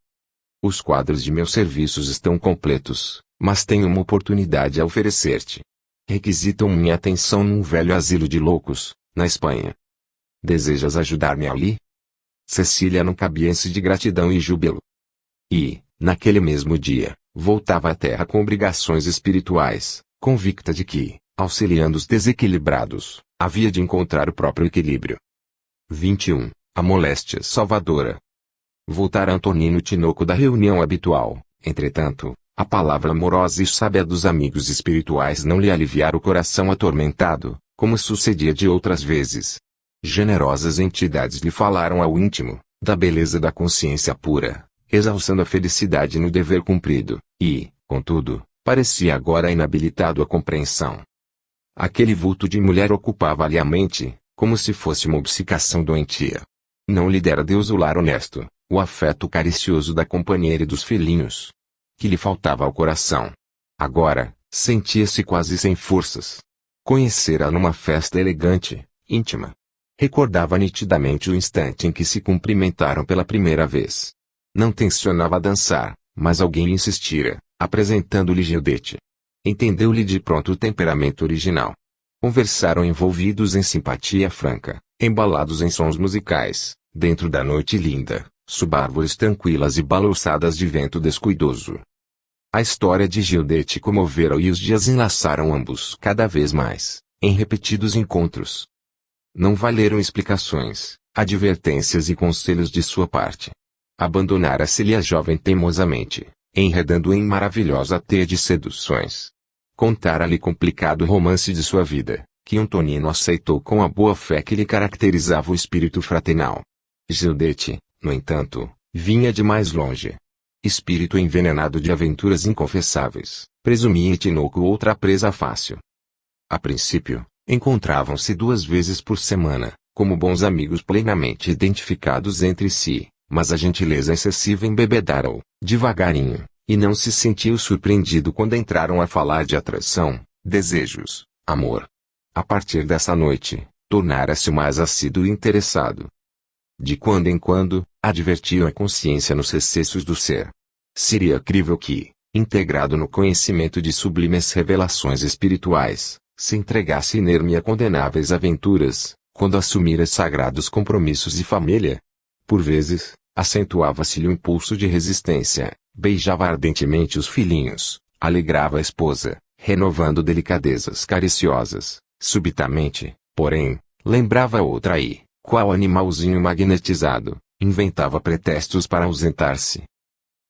Os quadros de meus serviços estão completos, mas tenho uma oportunidade a oferecer-te. Requisitam minha atenção num velho asilo de loucos, na Espanha. Desejas ajudar-me ali? Cecília não cabia-se de gratidão e júbilo. E, naquele mesmo dia, voltava à terra com obrigações espirituais, convicta de que, auxiliando os desequilibrados, havia de encontrar o próprio equilíbrio. 21. A moléstia salvadora. Voltara Antonino Tinoco da reunião habitual, entretanto, a palavra amorosa e sábia dos amigos espirituais não lhe aliviara o coração atormentado, como sucedia de outras vezes. Generosas entidades lhe falaram ao íntimo, da beleza da consciência pura, exalçando a felicidade no dever cumprido, e, contudo, parecia agora inabilitado à compreensão. Aquele vulto de mulher ocupava-lhe a mente, como se fosse uma obcecação doentia. Não lhe dera Deus o lar honesto, o afeto caricioso da companheira e dos filhinhos. Que lhe faltava ao coração. Agora, sentia-se quase sem forças. Conhecera numa festa elegante, íntima. Recordava nitidamente o instante em que se cumprimentaram pela primeira vez. Não tencionava dançar, mas alguém insistira, apresentando-lhe Gildete. Entendeu-lhe de pronto o temperamento original. Conversaram envolvidos em simpatia franca, embalados em sons musicais, dentro da noite linda, sob árvores tranquilas e balouçadas de vento descuidoso. A história de Gildete comovera e os dias enlaçaram ambos cada vez mais, em repetidos encontros. Não valeram explicações, advertências e conselhos de sua parte. Abandonara-se-lhe a jovem teimosamente, enredando em maravilhosa teia de seduções. Contara-lhe complicado romance de sua vida, que Antonino aceitou com a boa fé que lhe caracterizava o espírito fraternal. Gildete, no entanto, vinha de mais longe. Espírito envenenado de aventuras inconfessáveis, presumia Tinoco outra presa fácil. A princípio, encontravam-se 2 vezes por semana, como bons amigos plenamente identificados entre si, mas a gentileza excessiva embebedara-o, devagarinho, e não se sentiu surpreendido quando entraram a falar de atração, desejos, amor. A partir dessa noite, tornara-se mais assíduo e interessado. De quando em quando, advertiam a consciência nos recessos do ser. Seria crível que, integrado no conhecimento de sublimes revelações espirituais, se entregasse inerme a condenáveis aventuras, quando assumira sagrados compromissos de família. Por vezes, acentuava-se-lhe o impulso de resistência, beijava ardentemente os filhinhos, alegrava a esposa, renovando delicadezas cariciosas, subitamente, porém, lembrava outra e, qual animalzinho magnetizado, inventava pretextos para ausentar-se.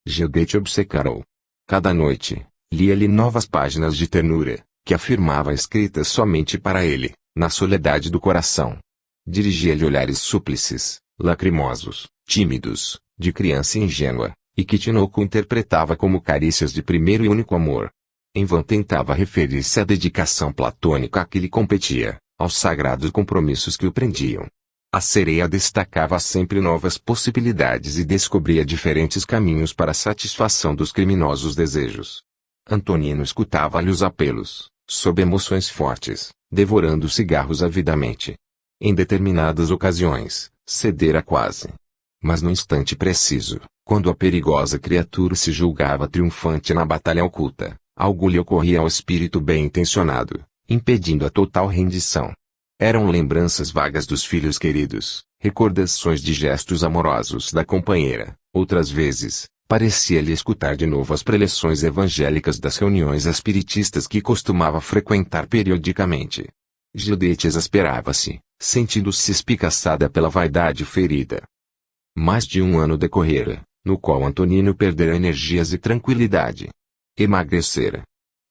Gildete obcecara-o. Cada noite, lia-lhe novas páginas de ternura, que afirmava escritas somente para ele, na soledade do coração. Dirigia-lhe olhares súplices, lacrimosos, tímidos, de criança ingênua, e que Tinoco interpretava como carícias de primeiro e único amor. Em vão tentava referir-se à dedicação platônica a que lhe competia, aos sagrados compromissos que o prendiam. A sereia destacava sempre novas possibilidades e descobria diferentes caminhos para a satisfação dos criminosos desejos. Antonino escutava-lhe os apelos, sob emoções fortes, devorando cigarros avidamente. Em determinadas ocasiões, cedera quase. Mas no instante preciso, quando a perigosa criatura se julgava triunfante na batalha oculta, algo lhe ocorria ao espírito bem-intencionado, impedindo a total rendição. Eram lembranças vagas dos filhos queridos, recordações de gestos amorosos da companheira. Outras vezes, parecia-lhe escutar de novo as preleções evangélicas das reuniões espiritistas que costumava frequentar periodicamente. Judete exasperava-se, sentindo-se espicaçada pela vaidade ferida. Mais de um ano decorrera, no qual Antonino perdera energias e tranquilidade. Emagrecera.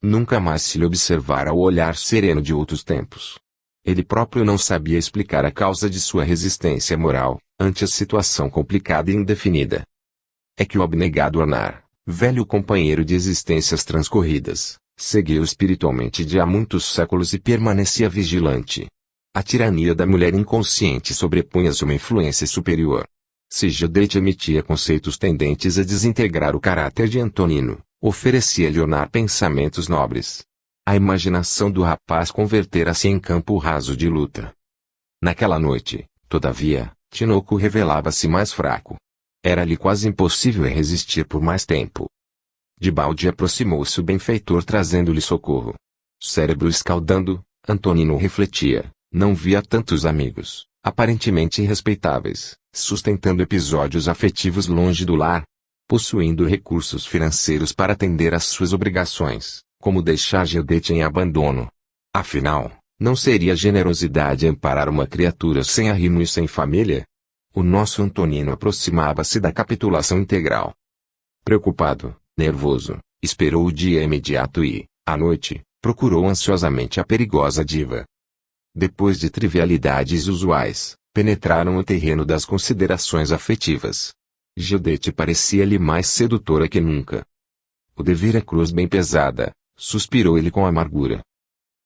Nunca mais se lhe observara o olhar sereno de outros tempos. Ele próprio não sabia explicar a causa de sua resistência moral, ante a situação complicada e indefinida. É que o abnegado Anar, velho companheiro de existências transcorridas, seguiu espiritualmente de há muitos séculos e permanecia vigilante. A tirania da mulher inconsciente sobrepunha-se uma influência superior. Se Judete emitia conceitos tendentes a desintegrar o caráter de Antonino, oferecia-lhe Anar pensamentos nobres. A imaginação do rapaz convertera-se em campo raso de luta. Naquela noite, todavia, Tinoco revelava-se mais fraco. Era-lhe quase impossível resistir por mais tempo. Debalde aproximou-se o benfeitor trazendo-lhe socorro. Cérebro escaldando, Antonino refletia, não via tantos amigos, aparentemente respeitáveis, sustentando episódios afetivos longe do lar. Possuindo recursos financeiros para atender às suas obrigações, como deixar Judete em abandono. Afinal, não seria generosidade amparar uma criatura sem arrimo e sem família? O nosso Antonino aproximava-se da capitulação integral. Preocupado, nervoso, esperou o dia imediato e, à noite, procurou ansiosamente a perigosa diva. Depois de trivialidades usuais, penetraram o terreno das considerações afetivas. Judete parecia-lhe mais sedutora que nunca. O dever é cruz bem pesada, suspirou ele com amargura.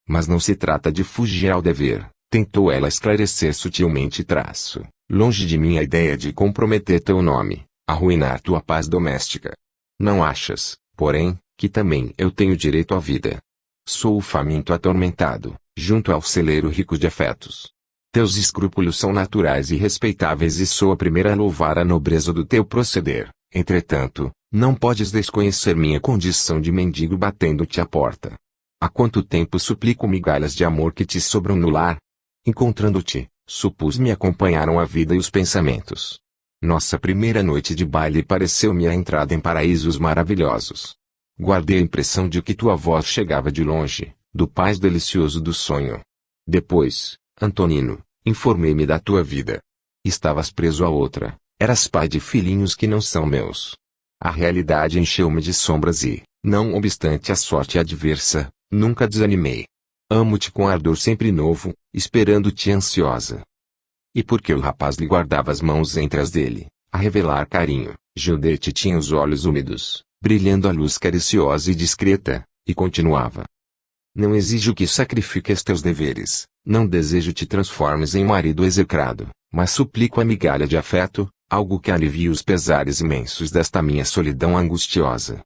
Mas não se trata de fugir ao dever, tentou ela esclarecer sutilmente traço. Longe de mim a ideia de comprometer teu nome, arruinar tua paz doméstica. Não achas, porém, que também eu tenho direito à vida? Sou o faminto atormentado, junto ao celeiro rico de afetos. Teus escrúpulos são naturais e respeitáveis e sou a primeira a louvar a nobreza do teu proceder. Entretanto, não podes desconhecer minha condição de mendigo batendo-te à porta. Há quanto tempo suplico migalhas de amor que te sobram no lar? Encontrando-te, supus-me acompanharam a vida e os pensamentos. Nossa primeira noite de baile pareceu-me a entrada em paraísos maravilhosos. Guardei a impressão de que tua voz chegava de longe, do paz delicioso do sonho. Depois, Antonino, informei-me da tua vida. Estavas preso a outra, eras pai de filhinhos que não são meus. A realidade encheu-me de sombras e, não obstante a sorte adversa, nunca desanimei. Amo-te com ardor sempre novo, esperando-te ansiosa. E porque o rapaz lhe guardava as mãos entre as dele, a revelar carinho, Judete tinha os olhos úmidos, brilhando a luz cariciosa e discreta, e continuava. Não exijo que sacrifiques teus deveres, não desejo te transformes em marido execrado, mas suplico a migalha de afeto, algo que alivie os pesares imensos desta minha solidão angustiosa.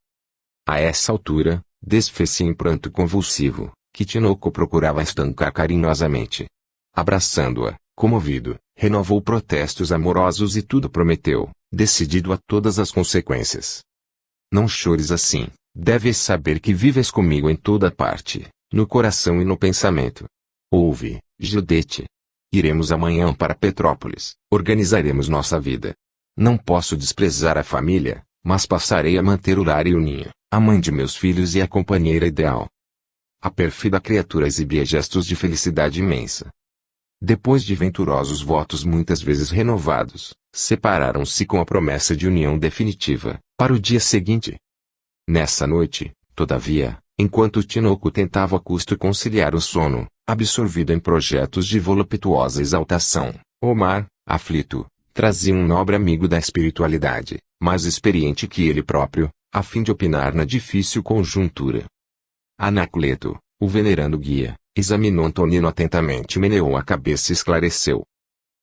A essa altura, desfez-se em pranto convulsivo, que Tinoco procurava estancar carinhosamente. Abraçando-a, comovido, renovou protestos amorosos e tudo prometeu, decidido a todas as consequências. Não chores assim, deves saber que vives comigo em toda parte, no coração e no pensamento. Ouve, Judete. Iremos amanhã para Petrópolis, organizaremos nossa vida. Não posso desprezar a família, mas passarei a manter o lar e o ninho, a mãe de meus filhos e a companheira ideal. A pérfida criatura exibia gestos de felicidade imensa. Depois de venturosos votos muitas vezes renovados, separaram-se com a promessa de união definitiva, para o dia seguinte. Nessa noite, todavia, enquanto Tinoco tentava a custo conciliar o sono, absorvido em projetos de voluptuosa exaltação, Omar, aflito, trazia um nobre amigo da espiritualidade, mais experiente que ele próprio, a fim de opinar na difícil conjuntura. Anacleto, o venerando guia, examinou Antonino atentamente, meneou a cabeça e esclareceu.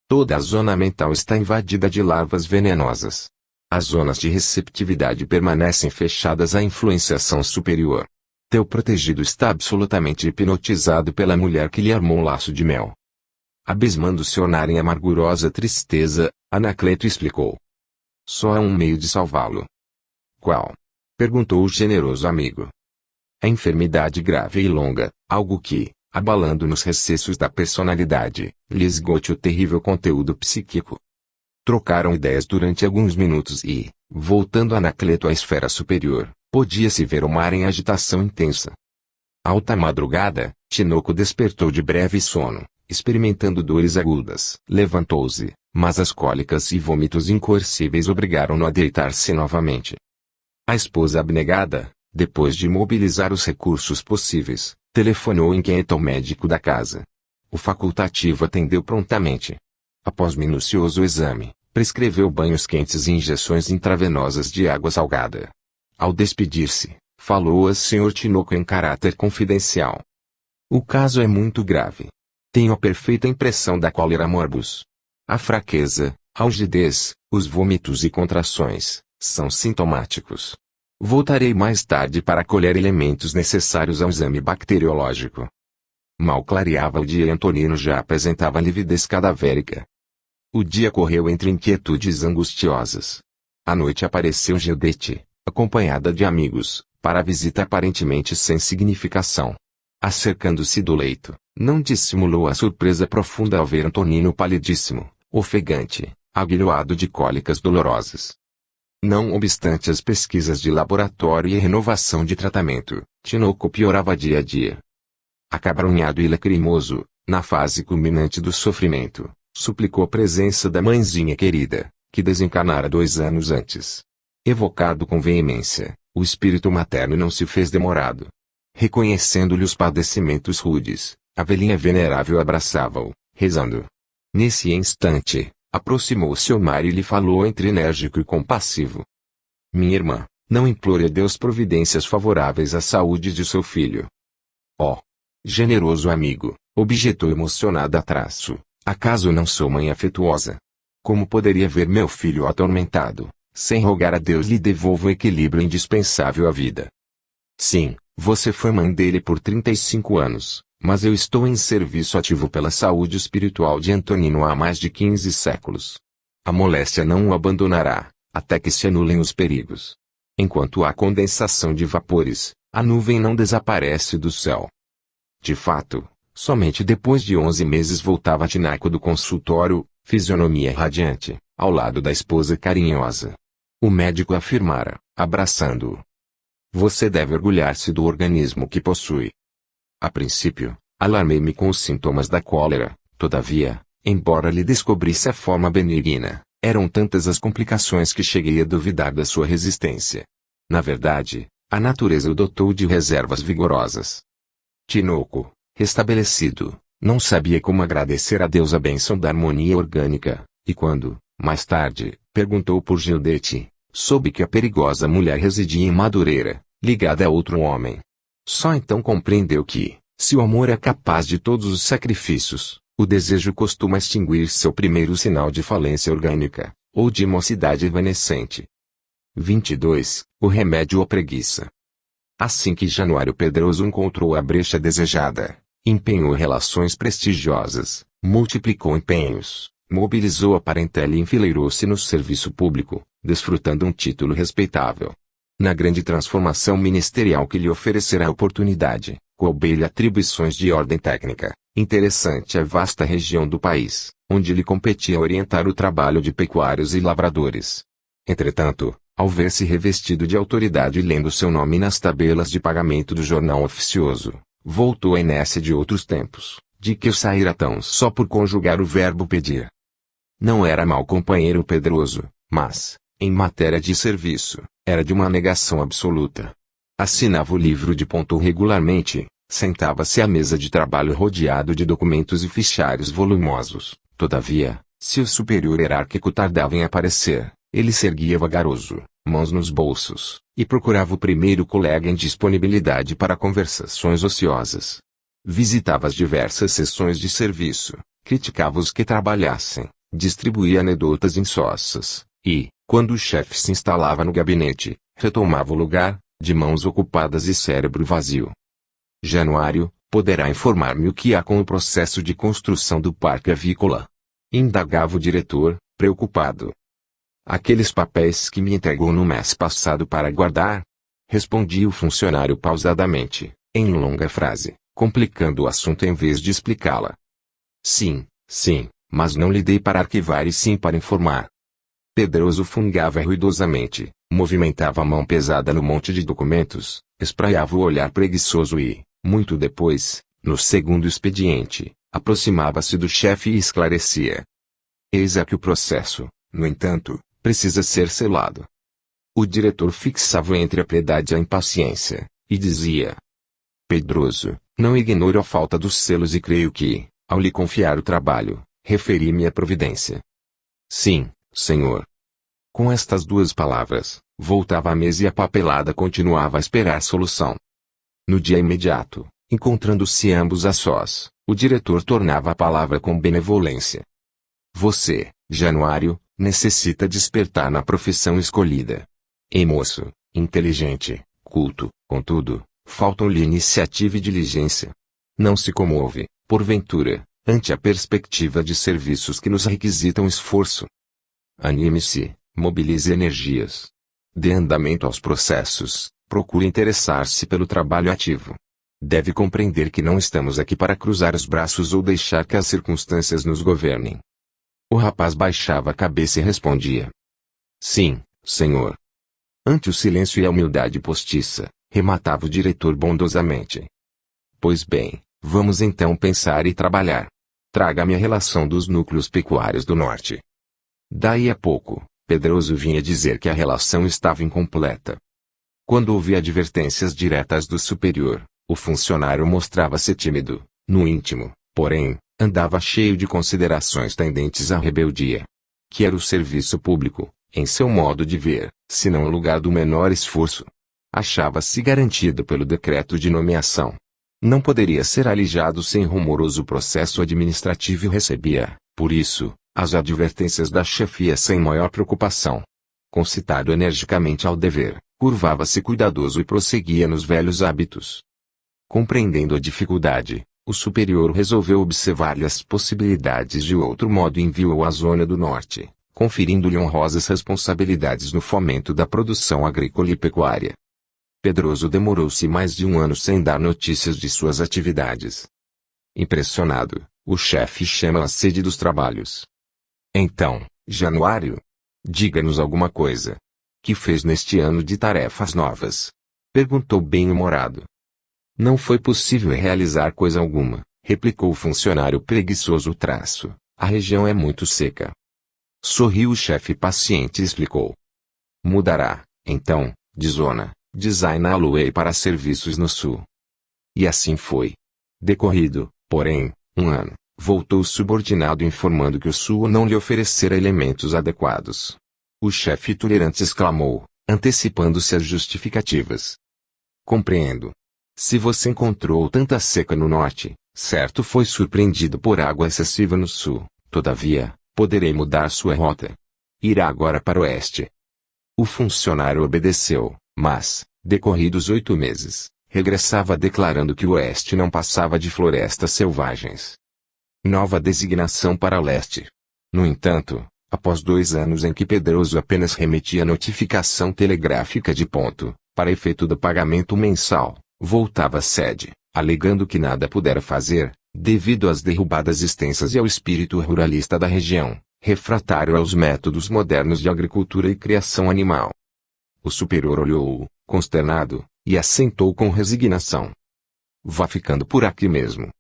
Toda a zona mental está invadida de larvas venenosas. As zonas de receptividade permanecem fechadas à influenciação superior. Teu protegido está absolutamente hipnotizado pela mulher que lhe armou um laço de mel. Abismando-se Onar em amargurosa tristeza, Anacleto explicou. Só há um meio de salvá-lo. Qual? Perguntou o generoso amigo. A enfermidade grave e longa, algo que, abalando nos recessos da personalidade, lhe esgote o terrível conteúdo psíquico. Trocaram ideias durante alguns minutos e, voltando Anacleto à esfera superior, podia-se ver o mar em agitação intensa. Alta madrugada, Tinoco despertou de breve sono, experimentando dores agudas. Levantou-se, mas as cólicas e vômitos incoercíveis obrigaram-no a deitar-se novamente. A esposa abnegada, depois de mobilizar os recursos possíveis, telefonou inquieta ao médico da casa. O facultativo atendeu prontamente. Após minucioso exame, prescreveu banhos quentes e injeções intravenosas de água salgada. Ao despedir-se, falou a Sr. Tinoco em caráter confidencial. O caso é muito grave. Tenho a perfeita impressão da cólera morbus. A fraqueza, a algidez, os vômitos e contrações, são sintomáticos. Voltarei mais tarde para colher elementos necessários ao exame bacteriológico. Mal clareava o dia e Antonino já apresentava lividez cadavérica. O dia correu entre inquietudes angustiosas. À noite apareceu Gildete, acompanhada de amigos, para a visita aparentemente sem significação. Acercando-se do leito, não dissimulou a surpresa profunda ao ver Antonino palidíssimo, ofegante, aguilhoado de cólicas dolorosas. Não obstante as pesquisas de laboratório e renovação de tratamento, Tinoco piorava dia a dia. Acabrunhado e lacrimoso, na fase culminante do sofrimento, suplicou a presença da mãezinha querida, que desencarnara 2 anos antes. Evocado com veemência, o espírito materno não se fez demorado. Reconhecendo-lhe os padecimentos rudes, a velhinha venerável abraçava-o, rezando. Nesse instante, aproximou-se Omar e lhe falou entre enérgico e compassivo. Minha irmã, não implore a Deus providências favoráveis à saúde de seu filho. Oh! Generoso amigo, objetou emocionada a traço, acaso não sou mãe afetuosa? Como poderia ver meu filho atormentado, sem rogar a Deus lhe devolva o equilíbrio indispensável à vida? Sim, você foi mãe dele por 35 anos, mas eu estou em serviço ativo pela saúde espiritual de Antonino há mais de 15 séculos. A moléstia não o abandonará, até que se anulem os perigos. Enquanto há condensação de vapores, a nuvem não desaparece do céu. De fato, somente depois de 11 meses voltava Tinoco do consultório, fisionomia radiante, ao lado da esposa carinhosa. O médico afirmara, abraçando-o. Você deve orgulhar-se do organismo que possui. A princípio, alarmei-me com os sintomas da cólera, todavia, embora lhe descobrisse a forma benigna, eram tantas as complicações que cheguei a duvidar da sua resistência. Na verdade, a natureza o dotou de reservas vigorosas. Tinoco, restabelecido, não sabia como agradecer a Deus a bênção da harmonia orgânica, e quando, mais tarde, perguntou por Gildete, soube que a perigosa mulher residia em Madureira, ligada a outro homem. Só então compreendeu que, se o amor é capaz de todos os sacrifícios, o desejo costuma extinguir-se ao primeiro sinal de falência orgânica, ou de mocidade evanescente. 22. O remédio ou preguiça. Assim que Januário Pedroso encontrou a brecha desejada, empenhou relações prestigiosas, multiplicou empenhos, mobilizou a parentela e enfileirou-se no serviço público, desfrutando um título respeitável. Na grande transformação ministerial que lhe oferecerá a oportunidade, coube-lhe atribuições de ordem técnica, interessante a vasta região do país, onde lhe competia orientar o trabalho de pecuários e lavradores. Entretanto, ao ver-se revestido de autoridade e lendo seu nome nas tabelas de pagamento do jornal oficioso, voltou à inércia de outros tempos, de que eu saíra tão só por conjugar o verbo pedir. Não era mau companheiro Pedroso, mas, em matéria de serviço, era de uma negação absoluta. Assinava o livro de ponto regularmente, sentava-se à mesa de trabalho rodeado de documentos e fichários volumosos. Todavia, se o superior hierárquico tardava em aparecer, ele se erguia vagaroso, mãos nos bolsos, e procurava o primeiro colega em disponibilidade para conversações ociosas. Visitava as diversas sessões de serviço, criticava os que trabalhassem, distribuía anedotas insossas, e, quando o chefe se instalava no gabinete, retomava o lugar, de mãos ocupadas e cérebro vazio. Januário, poderá informar-me o que há com o processo de construção do parque avícola? Indagava o diretor, preocupado. Aqueles papéis que me entregou no mês passado para guardar? Respondia o funcionário pausadamente, em longa frase, complicando o assunto em vez de explicá-la. Sim, mas não lhe dei para arquivar e sim para informar. Pedroso fungava ruidosamente, movimentava a mão pesada no monte de documentos, espraiava o olhar preguiçoso e, Muito depois, no segundo expediente, aproximava-se do chefe e esclarecia. Eis aqui o processo, no entanto, precisa ser selado. O diretor fixava entre a piedade e a impaciência, e dizia: Pedroso, não ignoro a falta dos selos e creio que, ao lhe confiar o trabalho, referi-me à providência. Sim, senhor. Com estas duas palavras, voltava à mesa e a papelada continuava a esperar solução. No dia imediato, encontrando-se ambos a sós, o diretor tornava a palavra com benevolência. Você, Januário, necessita despertar na profissão escolhida. É moço, inteligente, culto, contudo, faltam-lhe iniciativa e diligência. Não se comove, porventura, ante a perspectiva de serviços que nos requisitam esforço. Anime-se, mobilize energias. Dê andamento aos processos, procure interessar-se pelo trabalho ativo. Deve compreender que não estamos aqui para cruzar os braços ou deixar que as circunstâncias nos governem. O rapaz baixava a cabeça e respondia: Sim, senhor. Ante o silêncio e a humildade postiça, rematava o diretor bondosamente. Pois bem, vamos então pensar e trabalhar. Traga-me a relação dos núcleos pecuários do norte. Daí a pouco, Pedroso vinha dizer que a relação estava incompleta. Quando ouvia advertências diretas do superior, o funcionário mostrava-se tímido, no íntimo, porém, andava cheio de considerações tendentes à rebeldia. Que era o serviço público, em seu modo de ver, senão o lugar do menor esforço. Achava-se garantido pelo decreto de nomeação. Não poderia ser alijado sem rumoroso processo administrativo e recebia, por isso, as advertências da chefia sem maior preocupação. Concitado energicamente ao dever, curvava-se cuidadoso e prosseguia nos velhos hábitos. Compreendendo a dificuldade, o superior resolveu observar-lhe as possibilidades de outro modo e enviou-o à zona do norte, conferindo-lhe honrosas responsabilidades no fomento da produção agrícola e pecuária. Pedroso demorou-se mais de um ano sem dar notícias de suas atividades. Impressionado, o chefe chama a sede dos trabalhos. Então, Januário, diga-nos alguma coisa. Que fez neste ano de tarefas novas? Perguntou bem-humorado. Não foi possível realizar coisa alguma, replicou o funcionário preguiçoso traço. A região é muito seca. Sorriu o chefe paciente e explicou. Mudará, então, de zona, designá-lo-ei para serviços no sul. E assim foi. Decorrido, porém, um ano, voltou o subordinado informando que o sul não lhe oferecera elementos adequados. O chefe tolerante exclamou, antecipando-se às justificativas. Compreendo. Se você encontrou tanta seca no norte, certo foi surpreendido por água excessiva no sul, todavia, poderei mudar sua rota. Irá agora para o oeste. O funcionário obedeceu, mas, decorridos 8 meses, regressava declarando que o oeste não passava de florestas selvagens. Nova designação para leste. No entanto, após 2 anos em que Pedroso apenas remetia notificação telegráfica de ponto, para efeito do pagamento mensal, voltava à sede, alegando que nada pudera fazer, devido às derrubadas extensas e ao espírito ruralista da região, refratário aos métodos modernos de agricultura e criação animal. O superior olhou-o, consternado, e assentou com resignação. Vá ficando por aqui mesmo.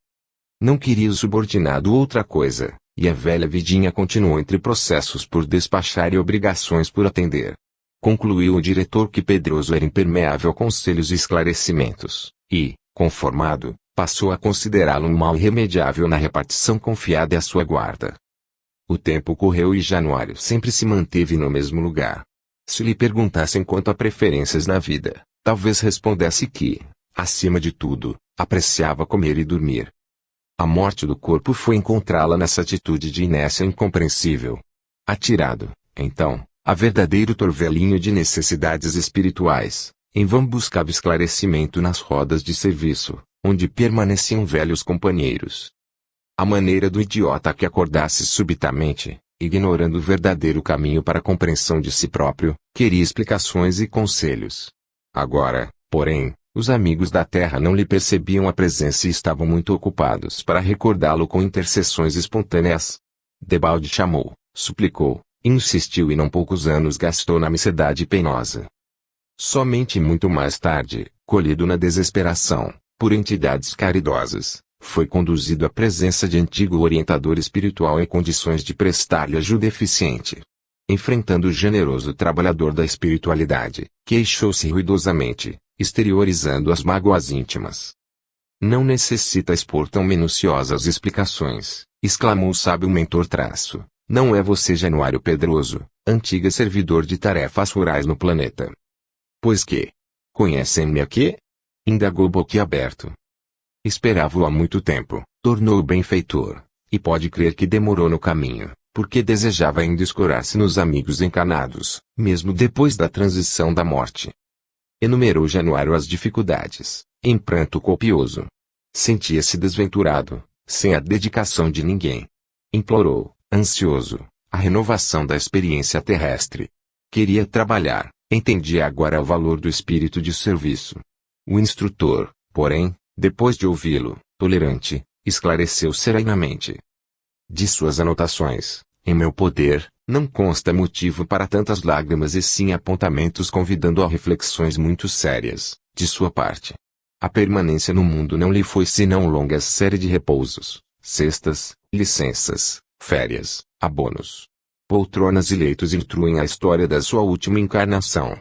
Não queria o subordinado outra coisa, e a velha vidinha continuou entre processos por despachar e obrigações por atender. Concluiu o diretor que Pedroso era impermeável a conselhos e esclarecimentos, e, conformado, passou a considerá-lo um mal irremediável na repartição confiada à sua guarda. O tempo correu e Januário sempre se manteve no mesmo lugar. Se lhe perguntassem quanto a preferências na vida, talvez respondesse que, acima de tudo, apreciava comer e dormir. A morte do corpo foi encontrá-la nessa atitude de inércia incompreensível. Atirado, então, a verdadeiro torvelinho de necessidades espirituais, em vão buscava esclarecimento nas rodas de serviço, onde permaneciam velhos companheiros. A maneira do idiota que acordasse subitamente, ignorando o verdadeiro caminho para a compreensão de si próprio, queria explicações e conselhos. Agora, porém, os amigos da terra não lhe percebiam a presença e estavam muito ocupados para recordá-lo com intercessões espontâneas. Debalde chamou, suplicou, insistiu e não poucos anos gastou na micedade penosa. Somente muito mais tarde, colhido na desesperação, por entidades caridosas, foi conduzido à presença de antigo orientador espiritual em condições de prestar-lhe ajuda eficiente. Enfrentando o generoso trabalhador da espiritualidade, queixou-se ruidosamente, exteriorizando as mágoas íntimas. Não necessita expor tão minuciosas explicações, exclamou o sábio mentor traço. Não é você Januário Pedroso, antiga servidor de tarefas rurais no planeta? Pois que? Conhecem-me aqui? Indagou boquiaberto. Esperava-o há muito tempo, tornou o benfeitor, e pode crer que demorou no caminho, porque desejava ainda escorar-se nos amigos encarnados, mesmo depois da transição da morte. Enumerou Januário as dificuldades, em pranto copioso. Sentia-se desventurado, sem a dedicação de ninguém. Implorou, ansioso, a renovação da experiência terrestre. Queria trabalhar, entendia agora o valor do espírito de serviço. O instrutor, porém, depois de ouvi-lo, tolerante, esclareceu serenamente. De suas anotações, em meu poder, não consta motivo para tantas lágrimas e sim apontamentos convidando a reflexões muito sérias, de sua parte. A permanência no mundo não lhe foi senão longa série de repousos, cestas, licenças, férias, abonos. Poltronas e leitos instruem a história da sua última encarnação.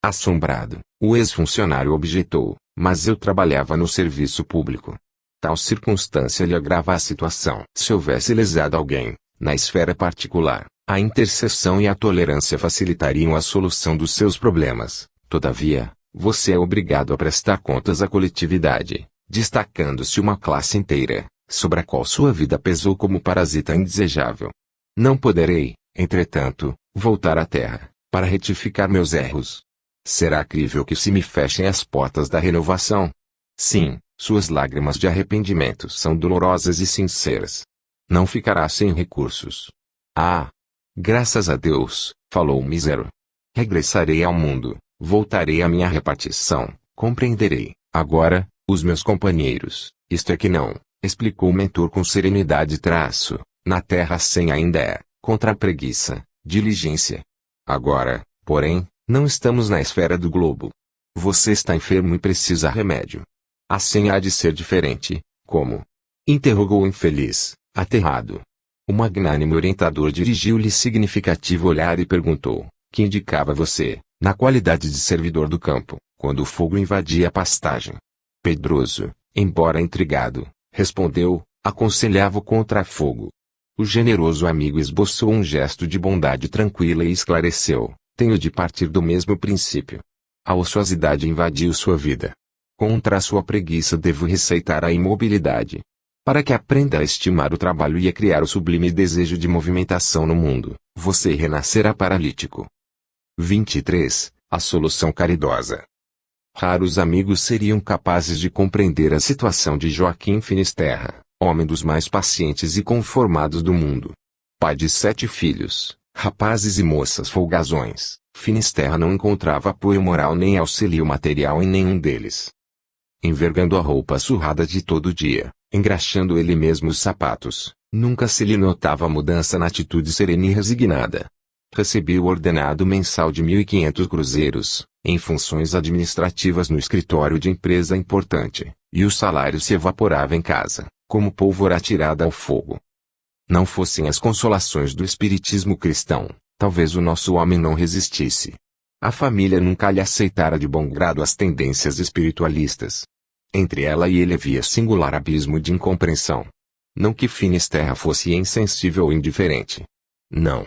Assombrado, o ex-funcionário objetou, mas eu trabalhava no serviço público. Tal circunstância lhe agrava a situação. Se houvesse lesado alguém, na esfera particular, a intercessão e a tolerância facilitariam a solução dos seus problemas. Todavia, você é obrigado a prestar contas à coletividade, destacando-se uma classe inteira, sobre a qual sua vida pesou como parasita indesejável. Não poderei, entretanto, voltar à terra, para retificar meus erros. Será crível que se me fechem as portas da renovação? Sim, suas lágrimas de arrependimento são dolorosas e sinceras. Não ficará sem recursos. Ah! Graças a Deus, falou o mísero. Regressarei ao mundo, voltarei à minha repartição, compreenderei, agora, os meus companheiros, isto é que não, explicou o mentor com serenidade traço, na terra sem ainda é, contra a preguiça, diligência. Agora, porém, não estamos na esfera do globo. Você está enfermo e precisa remédio. Assim há de ser diferente, como? Interrogou o infeliz, aterrado. O magnânimo orientador dirigiu-lhe significativo olhar e perguntou, que indicava você, na qualidade de servidor do campo, quando o fogo invadia a pastagem? Pedroso, embora intrigado, respondeu, aconselhava-o contra fogo. O generoso amigo esboçou um gesto de bondade tranquila e esclareceu, tenho de partir do mesmo princípio. A ociosidade invadiu sua vida. Contra a sua preguiça devo receitar a imobilidade. Para que aprenda a estimar o trabalho e a criar o sublime desejo de movimentação no mundo, você renascerá paralítico. 23. A solução caridosa. Raros amigos seriam capazes de compreender a situação de Joaquim Finisterra, homem dos mais pacientes e conformados do mundo. Pai de 7 filhos, rapazes e moças folgazões, Finisterra não encontrava apoio moral nem auxílio material em nenhum deles. Envergando a roupa surrada de todo dia, engraxando ele mesmo os sapatos, nunca se lhe notava mudança na atitude serena e resignada. Recebia o ordenado mensal de 1.500 cruzeiros, em funções administrativas no escritório de empresa importante, e o salário se evaporava em casa, como pólvora atirada ao fogo. Não fossem as consolações do espiritismo cristão, talvez o nosso homem não resistisse. A família nunca lhe aceitara de bom grado as tendências espiritualistas. Entre ela e ele havia singular abismo de incompreensão. Não que Finisterra fosse insensível ou indiferente. Não.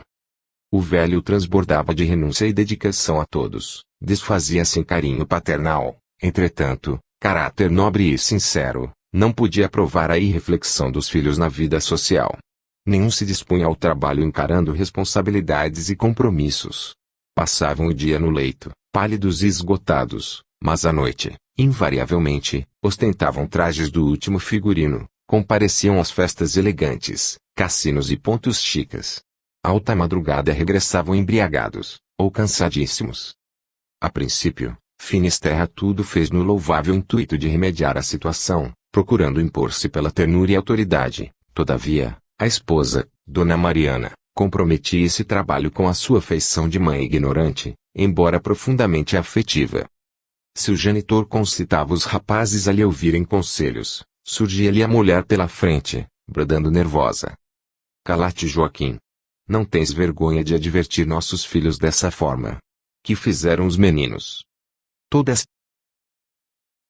O velho transbordava de renúncia e dedicação a todos, desfazia-se em carinho paternal, entretanto, caráter nobre e sincero, não podia provar a irreflexão dos filhos na vida social. Nenhum se dispunha ao trabalho encarando responsabilidades e compromissos. Passavam o dia no leito, pálidos e esgotados, mas à noite, invariavelmente, ostentavam trajes do último figurino, compareciam às festas elegantes, cassinos e pontos chicas. Alta madrugada regressavam embriagados, ou cansadíssimos. A princípio, Finisterra tudo fez no louvável intuito de remediar a situação, procurando impor-se pela ternura e autoridade. Todavia, a esposa, Dona Mariana, comprometia esse trabalho com a sua feição de mãe ignorante, embora profundamente afetiva. Se o genitor concitava os rapazes a lhe ouvirem conselhos, surgia-lhe a mulher pela frente, bradando nervosa. Cala-te, Joaquim. Não tens vergonha de advertir nossos filhos dessa forma? Que fizeram os meninos? Toda essa